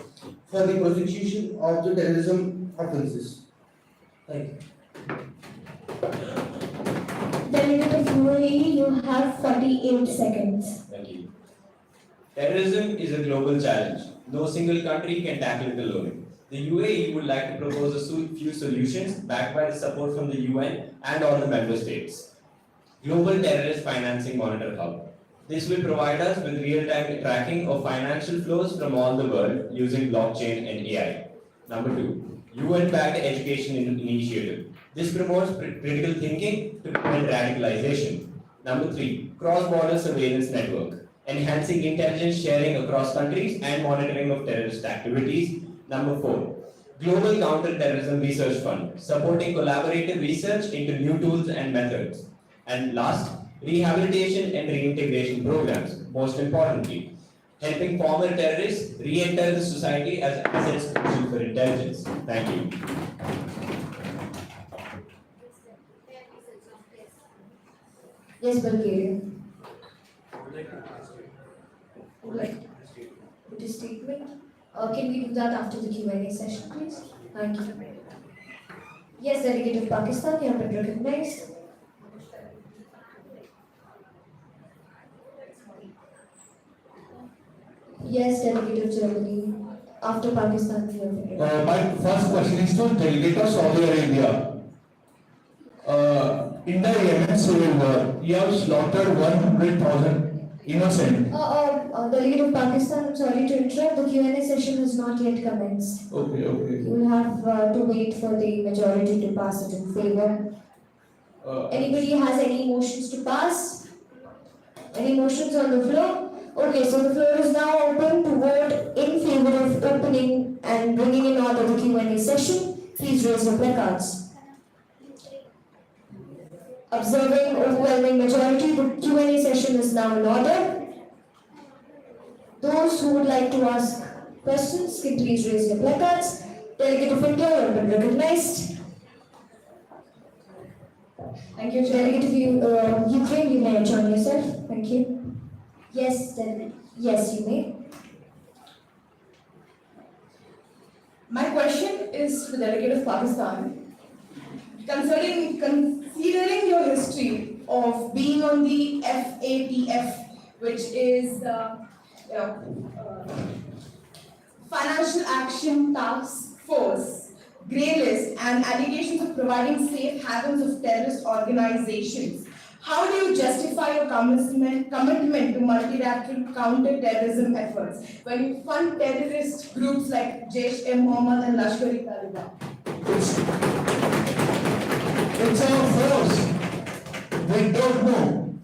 for the prosecution of the terrorism offences. Thank you. Delegate of UAE, you have 48 seconds. Thank you. Terrorism is a global challenge. No single country can tackle it alone. The UAE would like to propose a few solutions backed by the support from the UN and all the member states. Global Terrorist Financing Monitor Hub. This will provide us with real-time tracking of financial flows from all the world using blockchain and AI. Number 2, UN-backed education initiative. This promotes critical thinking to prevent radicalization. Number 3, cross-border surveillance network, enhancing intelligence sharing across countries and monitoring of terrorist activities. Number 4, Global Counter-Terrorism Research Fund, supporting collaborative research into new tools and methods. And last, rehabilitation and reintegration programs, most importantly, helping former terrorists re-enter the society as assets crucial for intelligence. Thank you. Yes, Bulgaria. With a statement. Can we do that after the Q&A session, please? Thank you. Yes, Delegate of Pakistan, you have been recognized. Yes, Delegate of Germany. After Pakistan, you have been recognized. My first question is to Delegate of Saudi Arabia. In the Yemen civil war, you have slaughtered 100,000 innocent. Delegate of Pakistan, I'm sorry to interrupt. The Q&A session has not yet commenced. Okay, okay. You will have to wait for the majority to pass it in favor. Anybody has any motions to pass? Any motions on the floor? Okay, so the floor is now open to vote in favor of opening and bringing in order the Q&A session. Please raise your placards. Observing overwhelming majority, the Q&A session is now in order. Those who would like to ask questions can please raise your placards. Delegate of India, you have been recognized. Thank you. Delegate of Ukraine, you may join yourself. Thank you. Yes, Delegate. Yes, you may. My question is to the Delegate of Pakistan. Considering your history of being on the FATF, which is the Financial Action Task Force, grey list, and allegations of providing safe havens of terrorist organizations, how do you justify your commitment to multilateral counter-terrorism efforts when you fund terrorist groups like Jaish-e-Mohammed and Lashkar-e-Taliban? It's our force. We don't know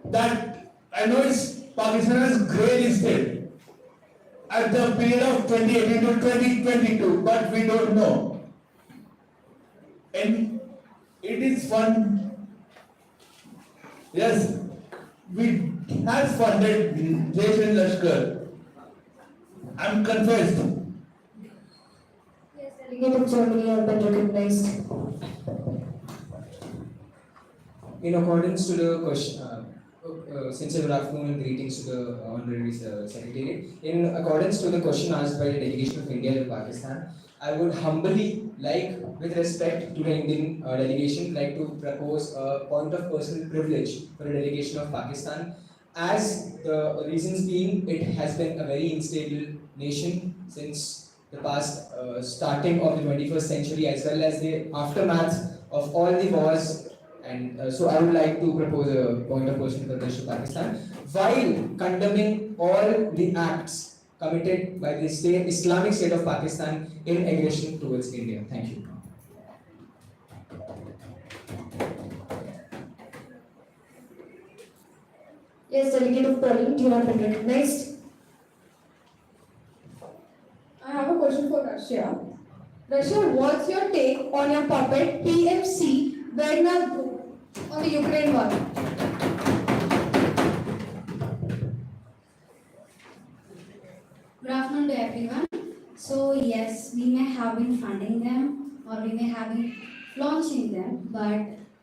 that. I know it's Pakistan has grey listed at the period of 2018 to 2022, but we don't know. And it is fun. Yes, we has funded Jaish and Lashkar. I'm confessed. Yes, Delegate of Germany, you have been recognized. In accordance to the question, sincere good afternoon and greetings to the Honorary Secretary. In accordance to the question asked by the delegation of India to Pakistan, I would humbly like, with respect to the Indian delegation, like to propose a point of personal privilege for the delegation of Pakistan, as the reasons being it has been a very unstable nation since the past starting of the 21st century, as well as the aftermath of all the wars. And so I would like to propose a point of personal privilege to Pakistan, while condemning all the acts committed by the Islamic State of Pakistan in aggression towards India. Thank you. Yes, Delegate of Poland, you have been recognized. I have a question for Russia. Russia, what's your take vote on your puppet PMC Wagner Group on the Ukraine war? Good afternoon to everyone. So yes, we may have been funding them or we may have been launching them, but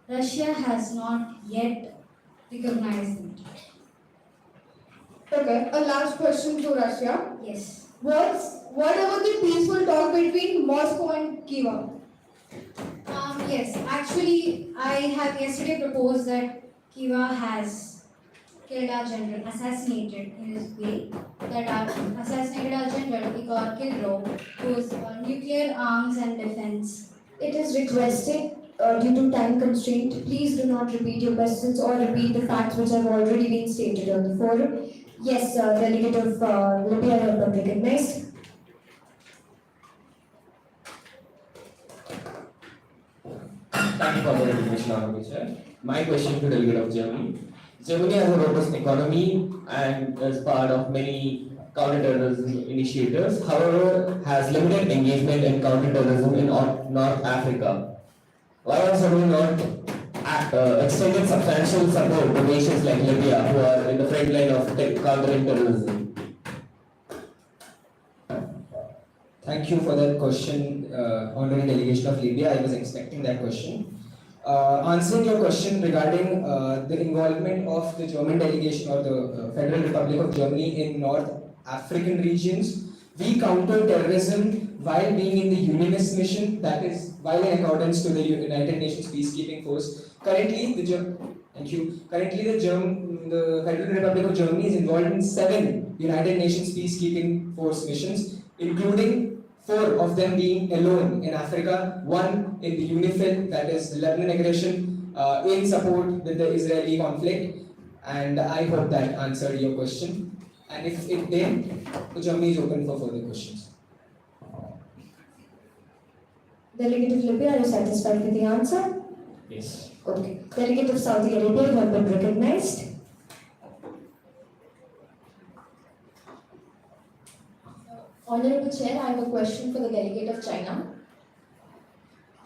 Russia has not yet recognized it. Okay, a last question to Russia. Yes. What about the peaceful talk between Moscow and Kiev? Yes, actually, I have yesterday proposed that Kiva has killed our general, assassinated in his way, that our assassinated our general Igor Kildrow, whose nuclear arms and defense. It is requested due to time constraint, please do not repeat your questions or repeat the facts which have already been stated on the forum. Yes, delegate of Libya, you have been recognized. Thank you for the recognition, Honorable Chair. My question to Delegate of Germany. Germany has a robust economy and is part of many counterterrorism initiatives, however, has limited engagement in counterterrorism in North Africa. Why has Germany not extended substantial support to nations like Libya, who are in the front line of countering terrorism? Thank you for that question, Honorary Delegation of Libya. I was expecting that question. Answering your question regarding the involvement of the German delegation or the Federal Republic of Germany in North African regions, we counter terrorism while being in the UNIMIS mission, that is, while in accordance to the United Nations Peacekeeping Force. Currently, the Federal Republic of Germany is involved in 7 United Nations Peacekeeping Force missions, including 4 of them being alone in Africa, 1 in the UNIFIL, that is the Lebanon aggression, in support with the Israeli conflict. And I hope that answered your question. And if it did, Germany is open for further questions. Delegate of Libya, are you satisfied with the answer? Yes. Okay. Delegate of Saudi Arabia, you have been recognized. Honorable Chair, I have a question for the delegate of China.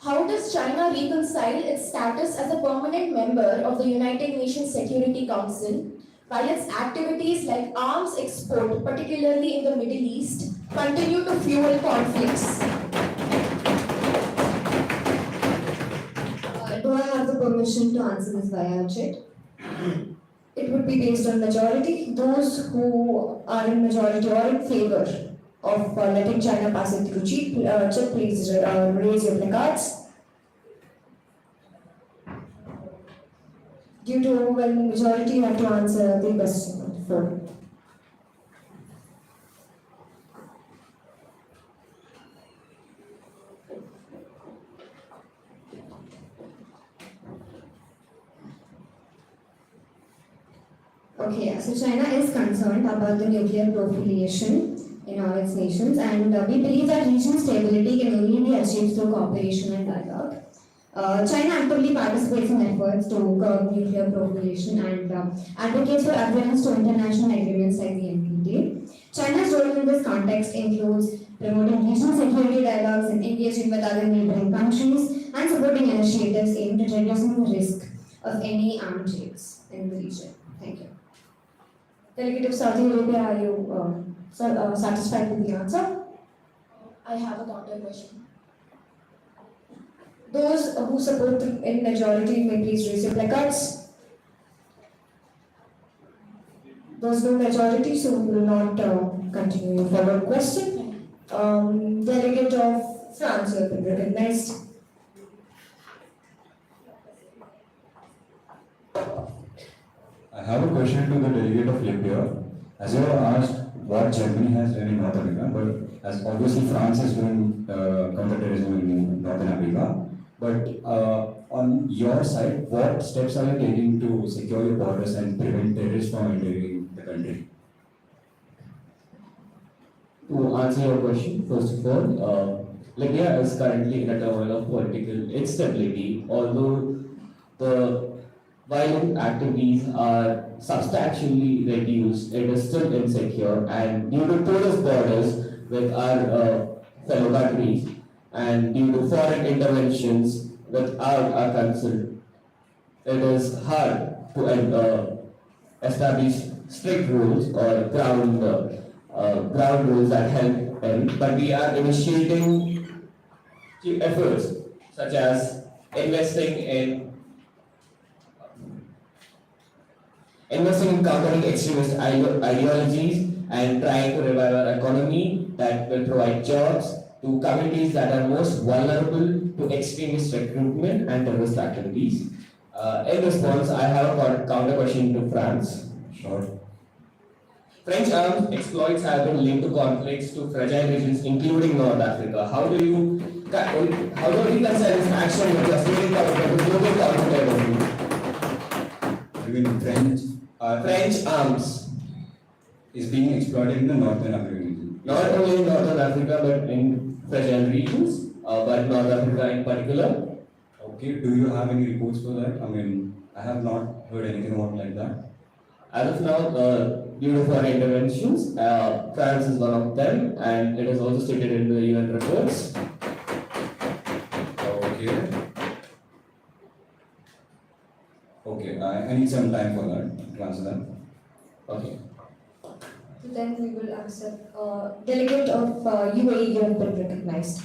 How does China reconcile its status as a permanent member of the United Nations Security Council while its activities like arms export, particularly in the Middle East, continue to fuel conflicts? Do I have the permission to answer this via chat? It would be based on majority. Those who are in majority or in favor of letting China pass it through chip, please raise your placards. Due to overwhelming majority, you have to answer the question on the floor. Okay, so China is concerned about the nuclear proliferation in all its nations, and we believe that regional stability can only be achieved through cooperation and dialogue. China actively participates in efforts to curb nuclear proliferation and advocates for adherence to international agreements like the NPT. China's role in this context includes promoting regional security dialogues and engaging with other neighboring countries and supporting initiatives aimed at reducing the risk of any armed raids in the region. Thank you. Delegate of Saudi Arabia, are you satisfied with the answer? I have a counter question. Those who support in majority may please raise your placards. There's no majority, so we will not continue your follow-up question. Delegate of France, you have been recognized. I have a question to the delegate of Libya. As you have asked what Germany has done in North Africa, but as obviously France is doing counterterrorism in Northern Africa. But on your side, what steps are you taking to secure your borders and prevent terrorists from entering the country? To answer your question, first of all, Libya is currently in a turmoil of political instability, although the violent activities are substantially reduced, it is still insecure, and due to porous borders with our fellow countries and due to foreign interventions without our consent, it is hard to establish strict rules or ground rules that help them, but we are initiating the efforts such as investing in countering extremist ideologies and trying to revive our economy that will provide jobs to communities that are most vulnerable to extremist recruitment and terrorist activities. In response, I have a counter question to France. Sure. French armed exploits have been linked to conflicts to fragile regions, including North Africa. How do you reconcile this action with your stated commitment to global counterterrorism? You mean French arms is being exploited in the Northern African region. Not only in Northern Africa, but in fragile regions, but North Africa in particular. Okay, do you have any reports for that? I mean, I have not heard anything about like that. As of now, due to foreign interventions, France is one of them, and it is also stated in the UN reports. Okay. Okay, I need some time for that, to answer that. Okay. So then we will accept delegate of UAE, you have been recognized.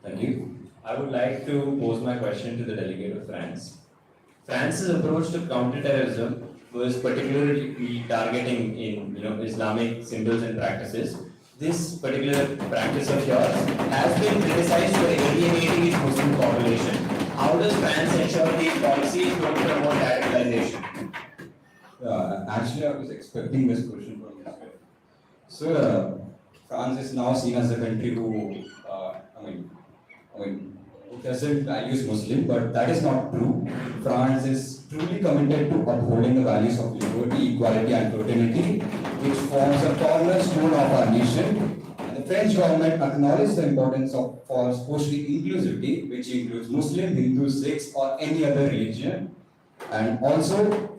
Thank you. I would like to pose my question to the delegate of France. France's approach to counterterrorism was particularly targeting in Islamic symbols and practices. This particular practice of yours has been criticized for alienating its Muslim population. How does France ensure these policies don't promote radicalization? Actually, I was expecting this question from you. So, France is now seen as a country who, who doesn't values Muslim, but that is not true. France is truly committed to upholding the values of liberty, equality, and fraternity, which forms a cornerstone of our nation. And the French government acknowledges the importance of for social inclusivity, which includes Muslim, Hindu, Sikhs, or any other religion. And also,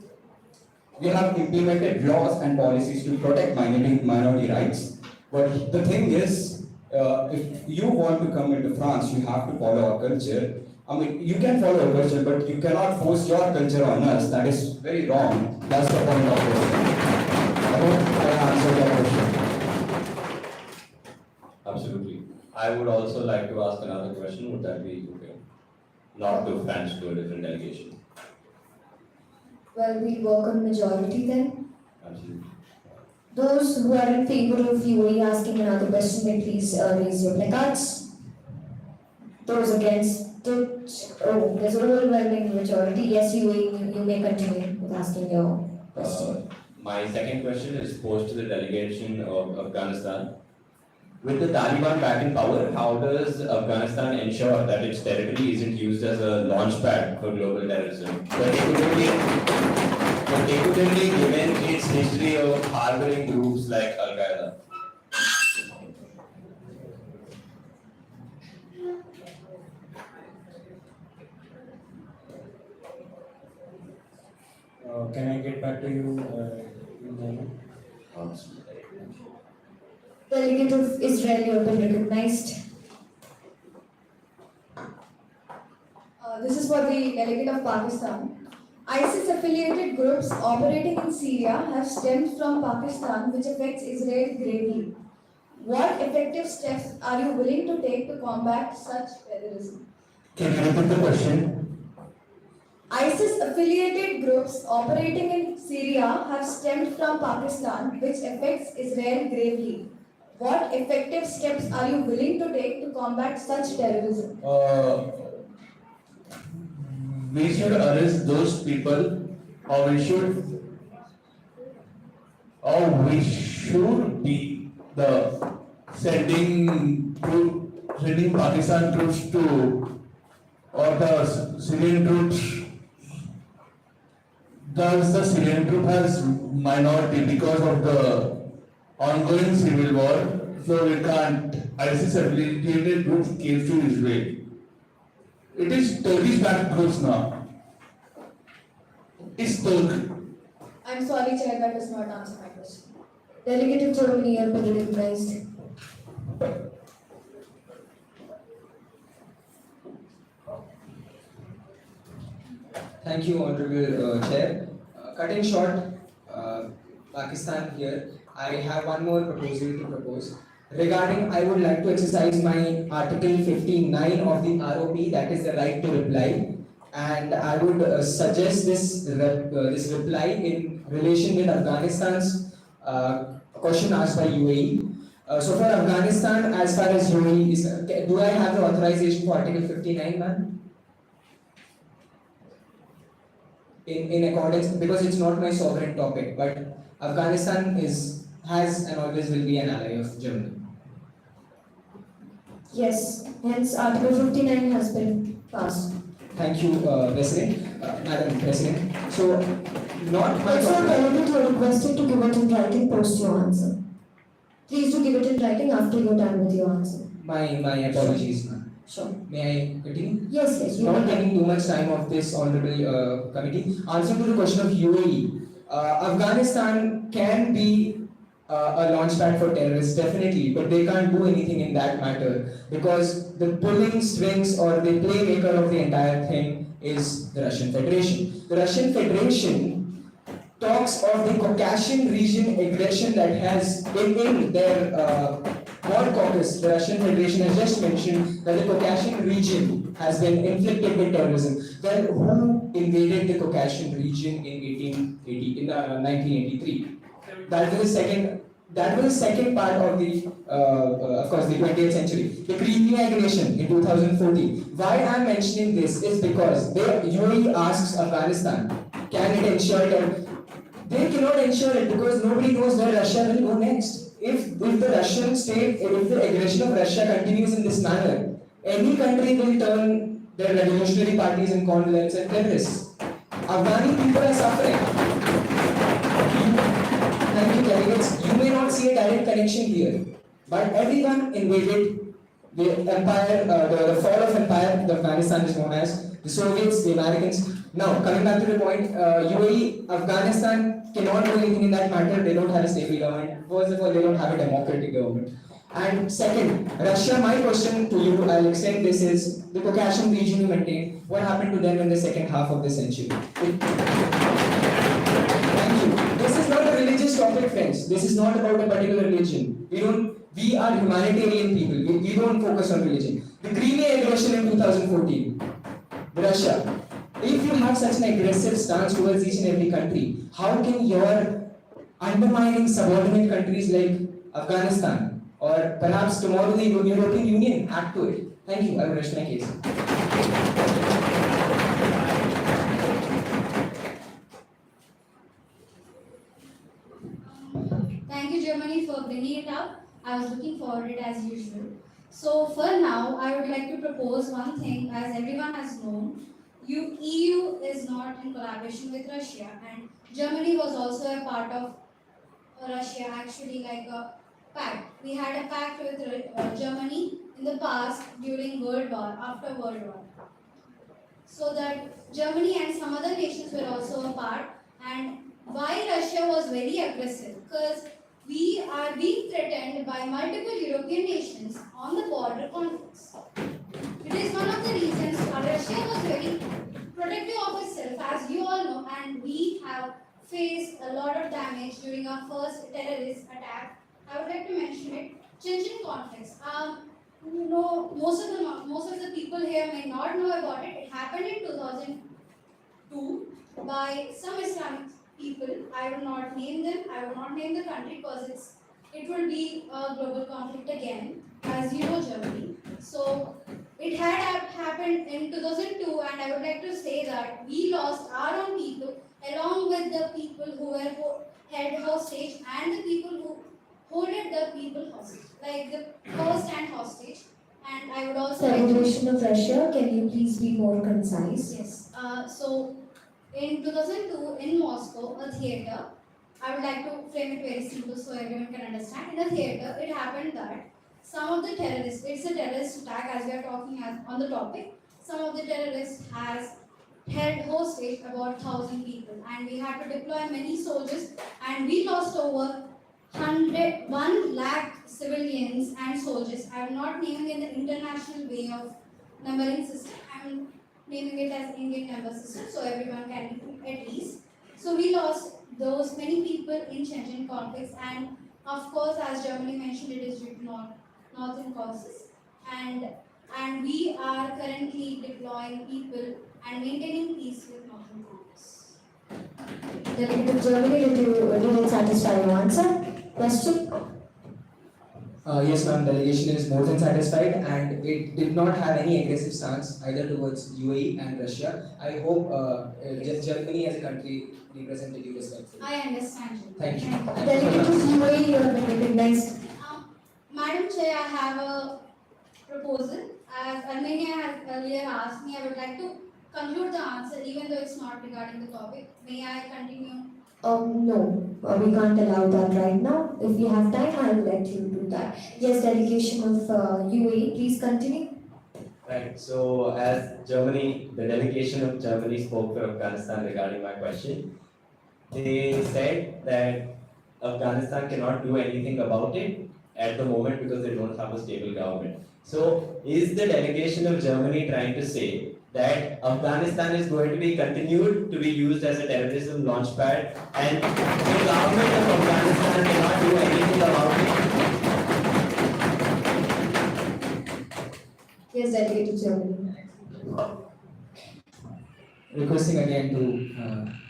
we have implemented laws and policies to protect minority rights. But the thing is, if you want to come into France, you have to follow our culture. I mean, you can follow our culture, but you cannot force your culture on us. That is very wrong. That's the point of this. I hope I answered your question. Absolutely. I would also like to ask another question. Would that be okay? Not to France, to a different delegation. Well, we work on majority then. Absolutely. Those who are in favor of UAE asking another question may please raise your placards. Those against it, there's an overwhelming majority. Yes, UAE, you may continue with asking your question. My second question is posed to the delegation of Afghanistan. With the Taliban back in power, how does Afghanistan ensure that its territory isn't used as a launchpad for global terrorism? Particularly given its history of harboring groups like Al-Qaeda. Can I get back to you in a moment? Delegate of Israel, you have been recognized. This is for the delegate of Pakistan. ISIS-affiliated groups operating in Syria have stemmed from Pakistan, which affects Israel gravely. What effective steps are you willing to take to combat such terrorism? Can you repeat the question? ISIS-affiliated groups operating in Syria have stemmed from Pakistan, which affects Israel gravely. What effective steps are you willing to take to combat such terrorism? We should arrest those people, or we should be sending Pakistan troops to, or the Syrian troops. Thus, the Syrian troop has minority because of the ongoing civil war, so we can't. ISIS-affiliated groups came to Israel. It is Turkish-backed groups now. It's Turk. I'm sorry, Chair, that does not answer my question. Delegate of Germany, you have been recognized. Thank you, Honorable Chair. Cutting short, Pakistan here, I have one more proposal to propose. Regarding, I would like to exercise my Article 59 of the ROP, that is the right to reply. And I would suggest this reply in relation with Afghanistan's question asked by UAE. So for Afghanistan, as far as UAE is, do I have the authorization for Article 59, ma'am? In accordance, because it's not my sovereign topic, but Afghanistan has and always will be an ally of Germany. Yes, hence Article 59 has been passed. Thank you, Madam President. So, not my Also, topic. delegate, you are requested to give it in writing post your answer. Please do give it in writing after you're done with your answer. My apologies, ma'am. Sure. May I continue? Yes, yes. You Not may. taking too much time of this honorable committee. Answering to the question of UAE, Afghanistan can be a launchpad for terrorists, definitely, but they can't do anything in that matter because the pulling strings or the playmaker of the entire thing is the Russian Federation. The Russian Federation talks of the Caucasian region aggression that has in their war caucus. The Russian Federation has just mentioned that the Caucasian region has been inflicted with terrorism. Well, who invaded the Caucasian region in 1983? That was the second part of of course, the 20th century. The Crimea aggression in 2014. Why I am mentioning this is because the UAE asks Afghanistan, can it ensure that they cannot ensure it because nobody knows where Russia will go next. If the Russian state, if the aggression of Russia continues in this manner, any country will turn their revolutionary parties and call themselves terrorists. Afghani people are suffering. Thank you, delegates. You may not see a direct connection here, but everyone invaded the empire, the fall of empire, the Afghanistan is known as, the Soviets, the Americans. Now, coming back to the point, UAE, Afghanistan cannot do anything in that matter. They don't have a stable government. First of all, they don't have a democratic government. And second, Russia, my question to you, I'll extend this, is the Caucasian region you maintain, what happened to them in the second half of the century? Thank you. This is not a religious topic, friends. This is not about a particular religion. We are humanitarian people. We don't focus on religion. The Crimea aggression in 2014, Russia. If you have such an aggressive stance towards each and every country, how can your undermining subordinate countries like Afghanistan or perhaps tomorrow the European Union act to it? Thank you. I will rest my case. Thank you, Germany, for bringing it up. I was looking forward to it as usual. So for now, I would like to propose one thing. As everyone has known, EU is not in collaboration with Russia, and Germany was also a part of Russia, actually like a pact. We had a pact with Germany in the past during World War, after World War. So that Germany and some other nations were also a part. And why Russia was very aggressive? Because we are being threatened by multiple European nations on the border conflicts. It is one of the reasons Russia was very protective of itself, as you all know, and we have faced a lot of damage during our first terrorist attack. I would like to mention it. Chechen conflicts. Most of the people here may not know about it. It happened in 2002 by some Islamic people. I will not name them. I will not name the country because it will be a global conflict again, as you know, Germany. So it had happened in 2002, and I would like to say that we lost our own people along with the people who were held hostage and the people who holded the people hostage, like the first-hand hostage. And I would also like to... Federation of Russia, can you please be more concise? Yes. So in 2002 in Moscow, a theater, I would like to frame it very simple so everyone can understand. In a theater, it happened that some of the terrorists, it's a terrorist attack as we are talking on the topic, some of the terrorists has held hostage about 1,000 people, and we had to deploy many soldiers, and we lost over 1 lakh civilians and soldiers. I am not naming it the international way of numbering system. I am naming it as Indian number system, so everyone can be at ease. So we lost those many people in Chechen conflicts, and of course, as Germany mentioned, it is due to northern causes, and we are currently deploying people and maintaining peace with northern countries. Delegate of Germany, did it satisfy your answer? Question? Yes, ma'am, delegation is more than satisfied and it did not have any aggressive stance either towards UAE and Russia. I hope Germany as a country represented you respectfully. I understand you. Thank you. Delegate of UAE, you have been recognized. Madam Chair, I have a proposal. As Armenia has earlier asked me, I would like to conclude the answer even though it's not regarding the topic. May I continue? No, we can't allow that right now. If you have time, I will let you do that. Yes, delegation of UAE, please continue. Right. So as Germany, the delegation of Germany spoke for Afghanistan regarding my question. They said that Afghanistan cannot do anything about it at the moment because they don't have a stable government. So is the delegation of Germany trying to say that Afghanistan is going to be continued to be used as a terrorism launchpad and the government of Afghanistan cannot do anything about it? Yes, delegate of Germany. Requesting again to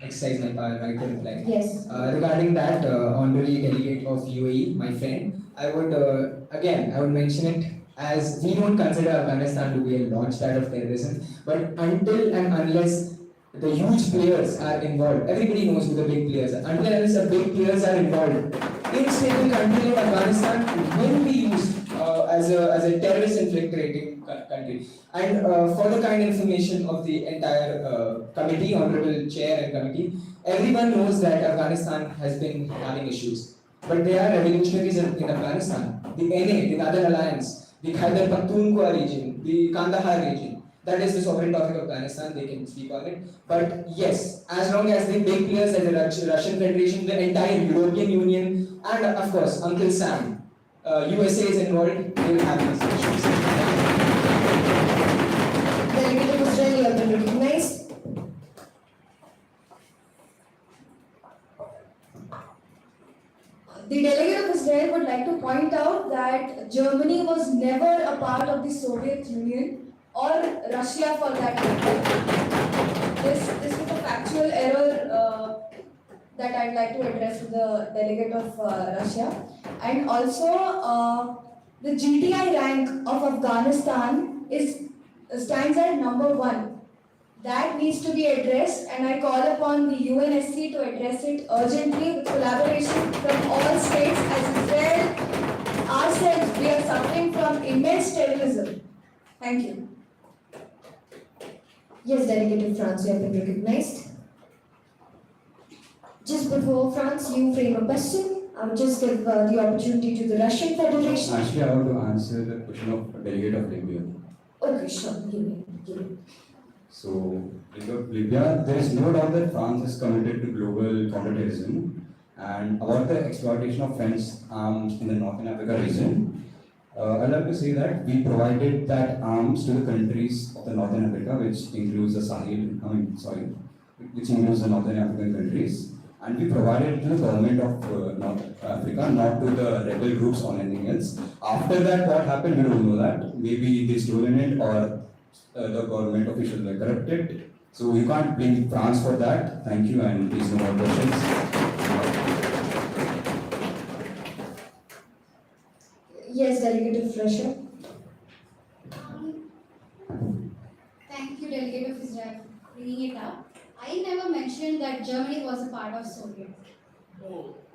exercise my power right to reply. Yes. Regarding that, honorary delegate of UAE, my friend, I would mention it as we don't consider Afghanistan to be a launchpad of terrorism, but until and unless the huge players are involved, everybody knows who the big players are. Until and unless the big players are involved, unstable country like Afghanistan will be used as a terrorist infiltrating country. And for the kind information of the entire committee, honorable chair and committee, everyone knows that Afghanistan has been having issues. But there are revolutionaries in Afghanistan, the NA, the Northern Alliance, the Khyber Pakhtunkhwa region, the Kandahar region. That is the sovereign topic of Afghanistan, they can speak on it. But yes, as long as the big players like the Russian Federation, the entire European Union, and of course, Uncle Sam, USA is involved, they will have these issues. Delegate of Israel, you have been recognized. The delegate of Israel would like to point out that Germany was never a part of the Soviet Union or Russia for that matter. This is a factual error that I'd like to address to the delegate of Russia. And also, the GTI rank of Afghanistan stands at number 1. That needs to be addressed, and I call upon the UNSC to address it urgently with collaboration from all states, as Israel ourselves, we are suffering from immense terrorism. Thank you. Yes, delegate of France, you have been recognized. Just before France, you frame a question. I will just give the opportunity to the Russian Federation. Actually, I want to answer the question of delegate of Libya. Okay, sure. Give me. So, in Libya, there is no doubt that France is committed to global counterterrorism and about the exploitation of French arms in the Northern Africa region. I'd like to say that we provided that arms to the countries of the Northern Africa, which includes the which includes the Northern African countries, and we provided it to the government of North Africa, not to the rebel groups or anything else. After that, what happened, we don't know that. Maybe they stolen it or the government officials were corrupted. So you can't blame France for that. Thank you, and please no more questions. Yes, delegate of Russia. Thank you, delegate of Israel, for bringing it up. I never mentioned that Germany was a part of Soviet.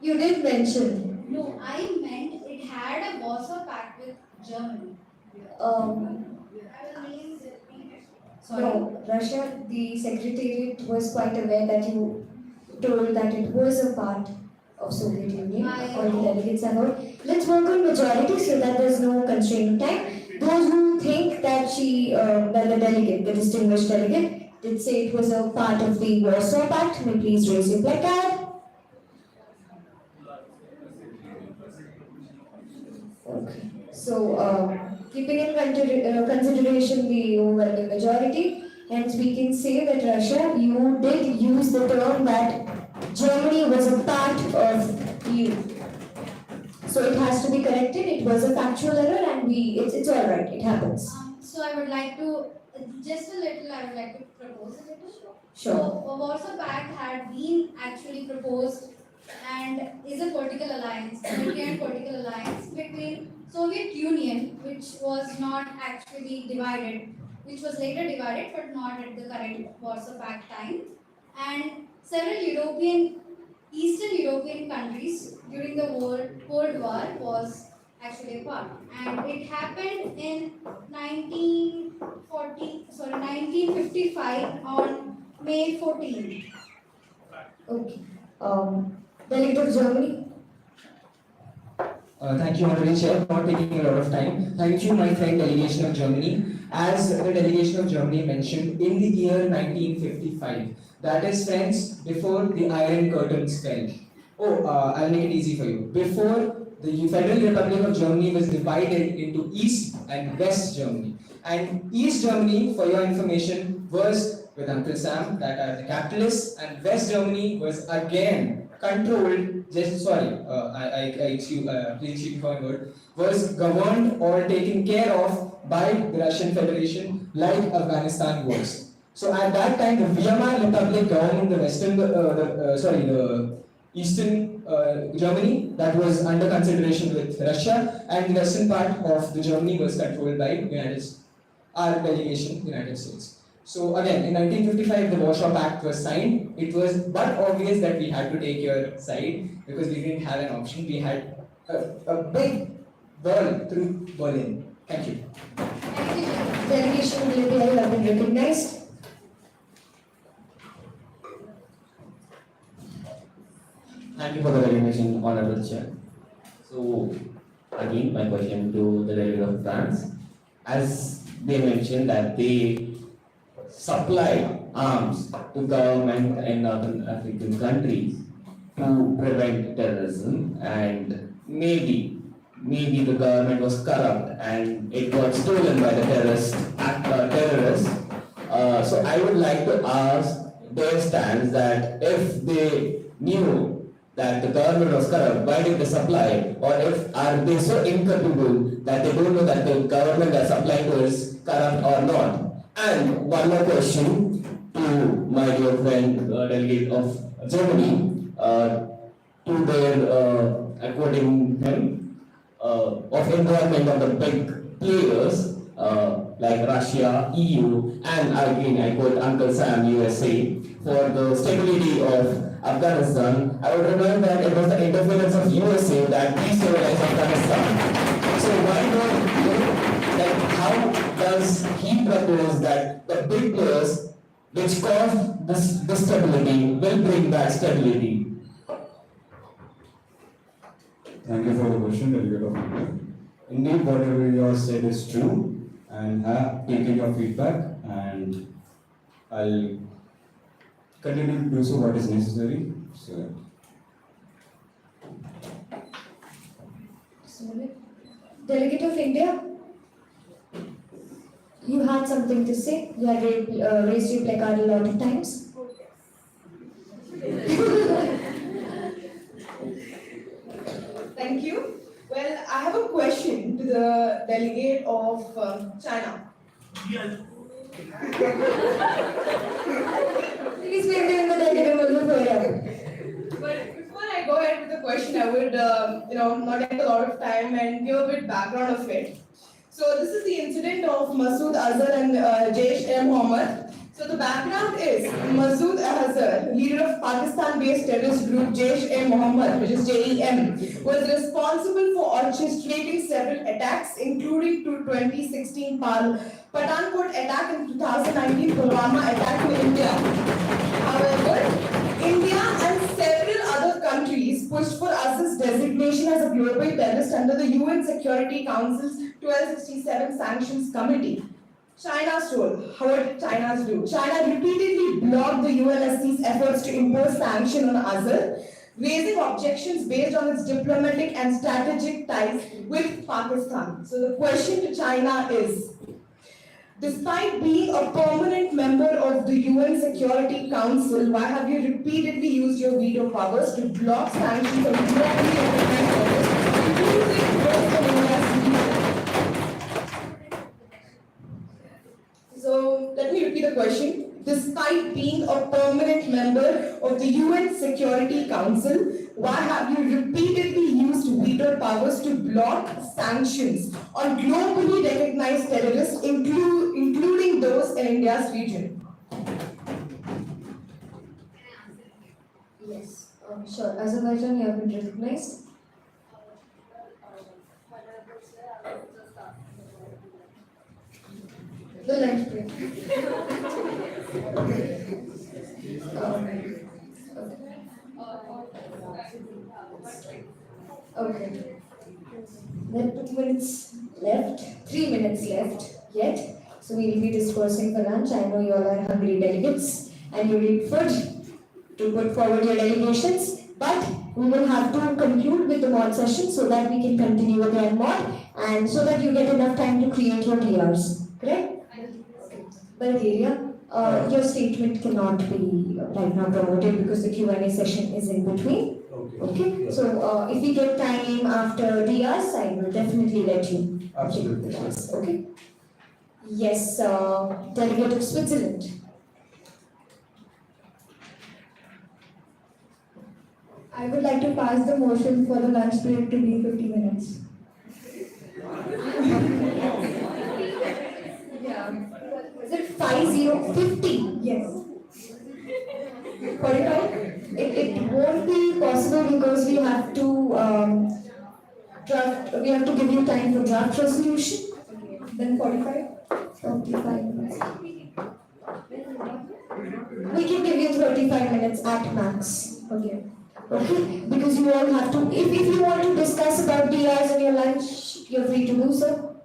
You did mention. No, I meant it had a Warsaw Pact with Germany. No, Russia, the secretariat was quite aware that you told that it was a part of Soviet Union. All the delegates are heard. Let's work on majority so that there's no constraint time. Those who think that the delegate, the distinguished delegate, did say it was a part of the Warsaw Pact, may please raise your placard. So, keeping in consideration the overwhelming majority, hence we can say that Russia, you did use the term that Germany was a part of EU. So it has to be corrected. It was a factual error, and it's all right. It happens. So I would like to, just a little, I would like to propose a little. Sure. So Warsaw Pact had been actually proposed and is a political alliance, European political alliance between Soviet Union, which was not actually divided, which was later divided but not at the current Warsaw Pact time, and several Eastern European countries during the Cold War was actually a part, and it happened in 1955 on May 14th. Okay. Delegate of Germany. Thank you, Honorable Chair, for not taking a lot of time. Thank you, my friend, delegation of Germany. As the delegation of Germany mentioned, in the year 1955, that is, friends, before the Iron Curtains fell. I'll make it easy for you. Before the Federal Republic of Germany was divided into East and West Germany. And East Germany, for your information, was with Uncle Sam, that are the capitalists, and West Germany was again controlled, please excuse me for my word, was governed or taken care of by the Russian Federation like Afghanistan was. So at that time, the Weimar Republic governing the Eastern Germany, that was under consideration with Russia, and the western part of the Germany was controlled by our delegation, United States. So again, in 1955, the Warsaw Pact was signed. It was but obvious that we had to take your side because we didn't have an option. We had a big wall through Berlin. Thank you. Delegation will be have been recognized. Thank you for the recognition, Honorable Chair. So, again, my question to the delegate of France. As they mentioned that they supply arms to government in Northern African countries to prevent terrorism, and maybe the government was corrupt and it got stolen by the terrorists. So I would like to ask their stance that if they knew that the government was corrupt, why did they supply? Or are they so incapable that they don't know that the government they're supplying to is corrupt or not? And one more question to my dear friend, delegate of Germany, to their, quoting him, of involvement of the big players like Russia, EU, and again I quote Uncle Sam, USA, for the stability of Afghanistan. I would remind that it was the interference of USA that destabilized Afghanistan. So why not, how does he propose that the big players which caused this stability will bring back stability? Thank you for the question, Delegate of India. Indeed, whatever you have said is true, and have taken your feedback, and I'll continue to do so what is necessary. So, Delegate of India, you had something to say. You had raised your placard a lot of times. Thank you. Well, I have a question to the delegate of China. Please maintain the delegate of Korea. But before I go ahead with the question, I would, not take a lot of time and give a bit background of it. So this is the incident of Masood Azhar and Jaish-e-Mohammed. So the background is Masood Azhar, leader of Pakistan-based terrorist group Jaish-e-Mohammed, which is JEM, was responsible for orchestrating several attacks, including to 2016 Pathankot attack and 2019 Pulwama attack to India. However, India and several other countries pushed for Azhar's designation as a global terrorist under the UN Security Council's 1267 Sanctions Committee. China's role. How did China's do? China repeatedly blocked the UNSC's efforts to impose sanctions on Azhar. raising objections based on its diplomatic and strategic ties with Pakistan. So the question to China is, despite being a permanent member of the UN Security Council, why have you repeatedly used your veto powers to block sanctions on globally recognized terrorists, including those from India's? So let me repeat the question. Despite being a permanent member of the UN Security Council, why have you repeatedly used veto powers to block sanctions on globally recognized terrorists, including those in India's region? Yes, sure. Azerbaijan, you have been recognized. The lunch break. Okay. There are 2 minutes left, 3 minutes left yet. So we will be dispersing for lunch. I know you all are hungry delegates and you need food to put forward your delegations. But we will have to conclude with the mod session so that we can continue with the mod and so that you get enough time to create your TRs. Correct? Bulgaria, your statement cannot be right now promoted because the Q&A session is in between. Okay. So if we get time after DRs, I will definitely let you. Absolutely. Okay. Yes, delegate of Switzerland. I would like to pass the motion for the lunch break to be 50 minutes. Is it 50? Yes. 45? It won't be possible because we have to we have to give you time for draft resolution. Then 45? 45 minutes. We can give you 35 minutes at max. Okay. Okay? Because you all have to, if you want to discuss about DRs in your lunch, you're free to do so.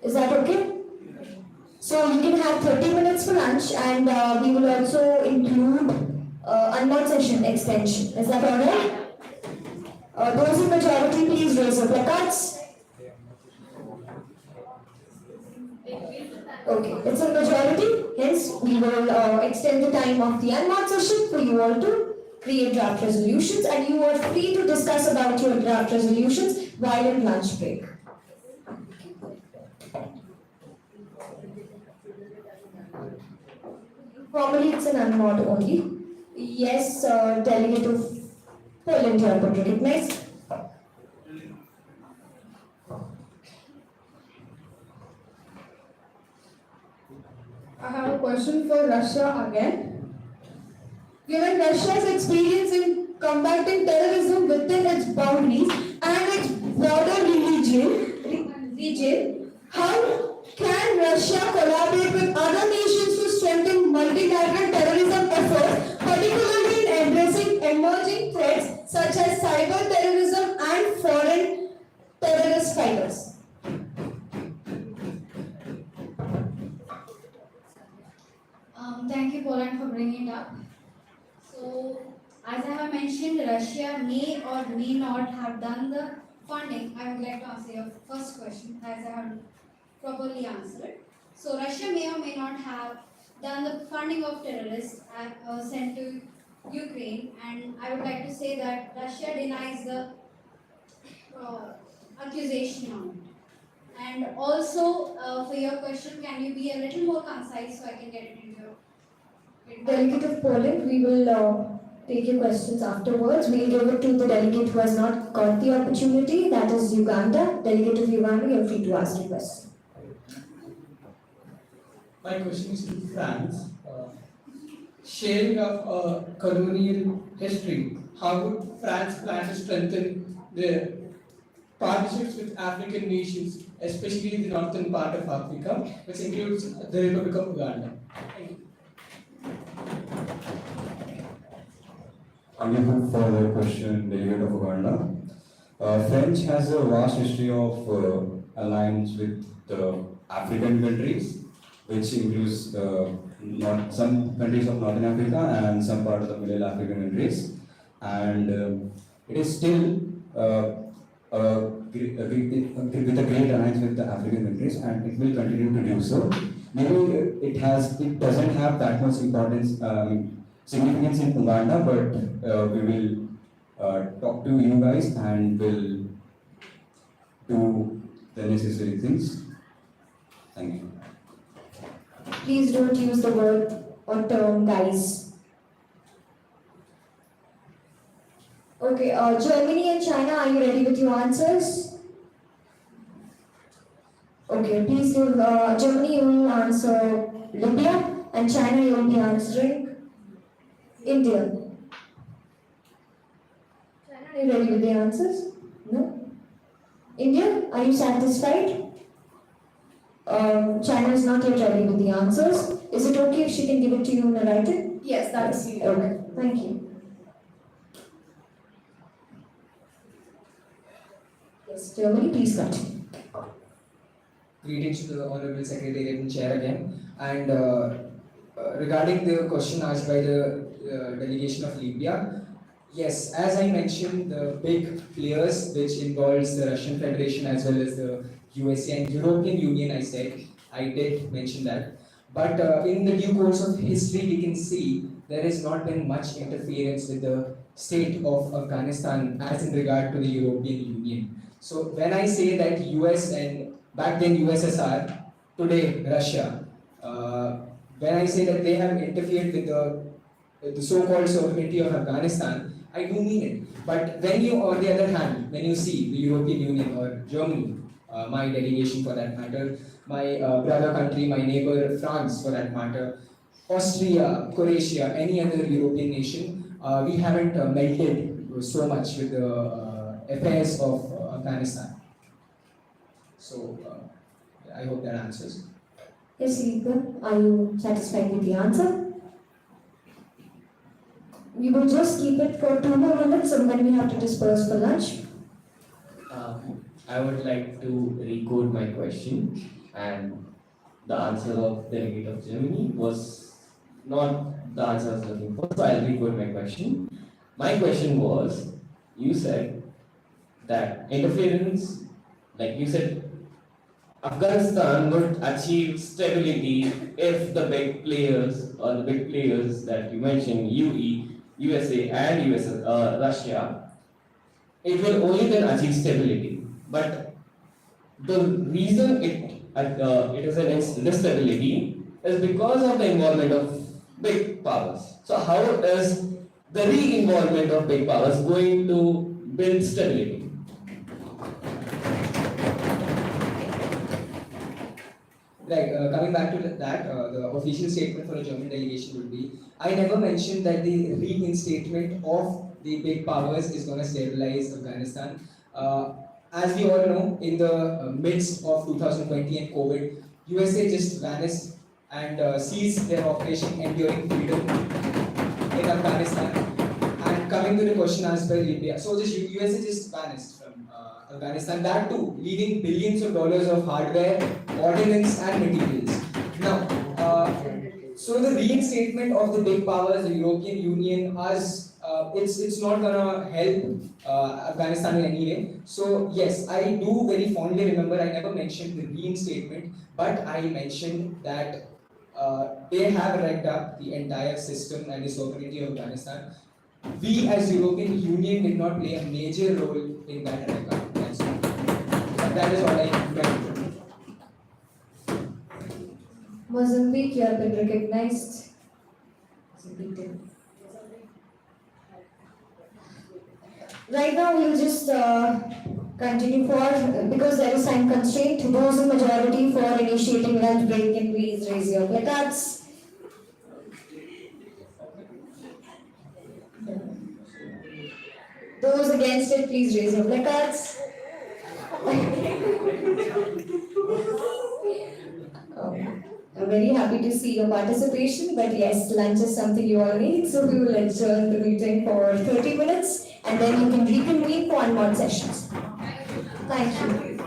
Is that okay? So you can have 30 minutes for lunch and we will also include unmod session extension. Is that alright? Those in majority, please raise your placards. Okay, it's a majority, hence we will extend the time of the unmod session for you all to create draft resolutions and you are free to discuss about your draft resolutions while in lunch break. Formally, it's an unmod only. Yes, delegate of Poland, you have been recognized. I have a question for Russia again. Given Russia's experience in combating terrorism within its boundaries and its border region, how can Russia collaborate with other nations to strengthen multilateral terrorism efforts, particularly in addressing emerging threats such as cyber terrorism and foreign terrorist fighters? Thank you, Poland, for bringing it up. So, as I have mentioned, Russia may or may not have done the funding. I would like to answer your first question, as I have properly answered. So, Russia may or may not have done the funding of terrorists sent to Ukraine, and I would like to say that Russia denies the accusation on it. And also, for your question, can you be a little more concise so I can get it into your... Delegate of Poland, we will take your questions afterwards. We'll give it to the delegate who has not got the opportunity, that is Uganda. Delegate of Uganda, you're free to ask your question. My question is to France. Sharing of colonial history, how would France plan to strengthen their partnerships with African nations, especially in the northern part of Africa, which includes the Republic of Uganda? Thank you. Thank you for the question, Delegate of Uganda. French has a vast history of alliance with the African countries, which includes some countries of Northern Africa and some part of the Middle African countries. and it is still with a great alliance with the African countries, and it will continue to do so. Maybe it doesn't have that much importance, significance in Uganda, but we will talk to you guys and will do the necessary things. Thank you. Please don't use the word or term guys. Okay, Germany and China, are you ready with your answers? Okay, please give Germany, you will answer Libya, and China, you will be answering India. China, are you ready with the answers? No? India, are you satisfied? China is not yet ready with the answers. Is it okay if she can give it to you in writing? Yes, that's yes. Okay, thank you. Yes, Germany, please continue. Greetings to the Honorable Secretariat and Chair again. And regarding the question asked by the delegation of Libya, yes, as I mentioned, the big players, which involves the Russian Federation as well as the USA and European Union, I did mention that. But in the due course of history, we can see there has not been much interference with the state of Afghanistan as in regard to the European Union. So when I say that US and back then USSR, today Russia, when I say that they have interfered with the so-called sovereignty of Afghanistan, I do mean it. But when you, on the other hand, when you see the European Union or Germany, my delegation for that matter, my brother country, my neighbor France for that matter, Austria, Croatia, any other European nation, we haven't melded so much with the affairs of Afghanistan. So, I hope that answers. Yes, Lika, are you satisfied with the answer? We will just keep it for 2 more minutes and then we have to disperse for lunch. I would like to recode my question, and the answer of delegate of Germany was not the answer I was looking for, so I'll recode my question. My question was, you said that interference, like you said, Afghanistan would achieve stability if the big players or the big players that you mentioned, USA and Russia, it will only then achieve stability. But the reason it is an instability is because of the involvement of big powers. So how is the re-involvement of big powers going to build stability? Right, coming back to that, the official statement for a German delegation would be, I never mentioned that the reinstatement of the big powers is going to stabilize Afghanistan. As we all know, in the midst of 2020 and COVID, USA just vanished and ceased their operation Enduring Freedom in Afghanistan. And coming to the question asked by Libya, so the USA just vanished from Afghanistan, that too, leaving billions of dollars of hardware, ordnance and materials. Now, so the reinstatement of the big powers, the European Union, us, it's not gonna help Afghanistan in any way. So yes, I do very fondly remember I never mentioned the reinstatement, but I mentioned that they have wrecked up the entire system and the sovereignty of Afghanistan. We as European Union did not play a major role in that wreck-up. That is all I can. Mozambique, you have been recognized. It's a big deal. Right now, we'll just continue because there is time constraint. Those in majority for initiating lunch break can please raise your placards. Those against it, please raise your placards. I'm very happy to see your participation, but yes, lunch is something you all need, so we will adjourn the meeting for 30 minutes and then you can reconvene for 1 more sessions. Thank you.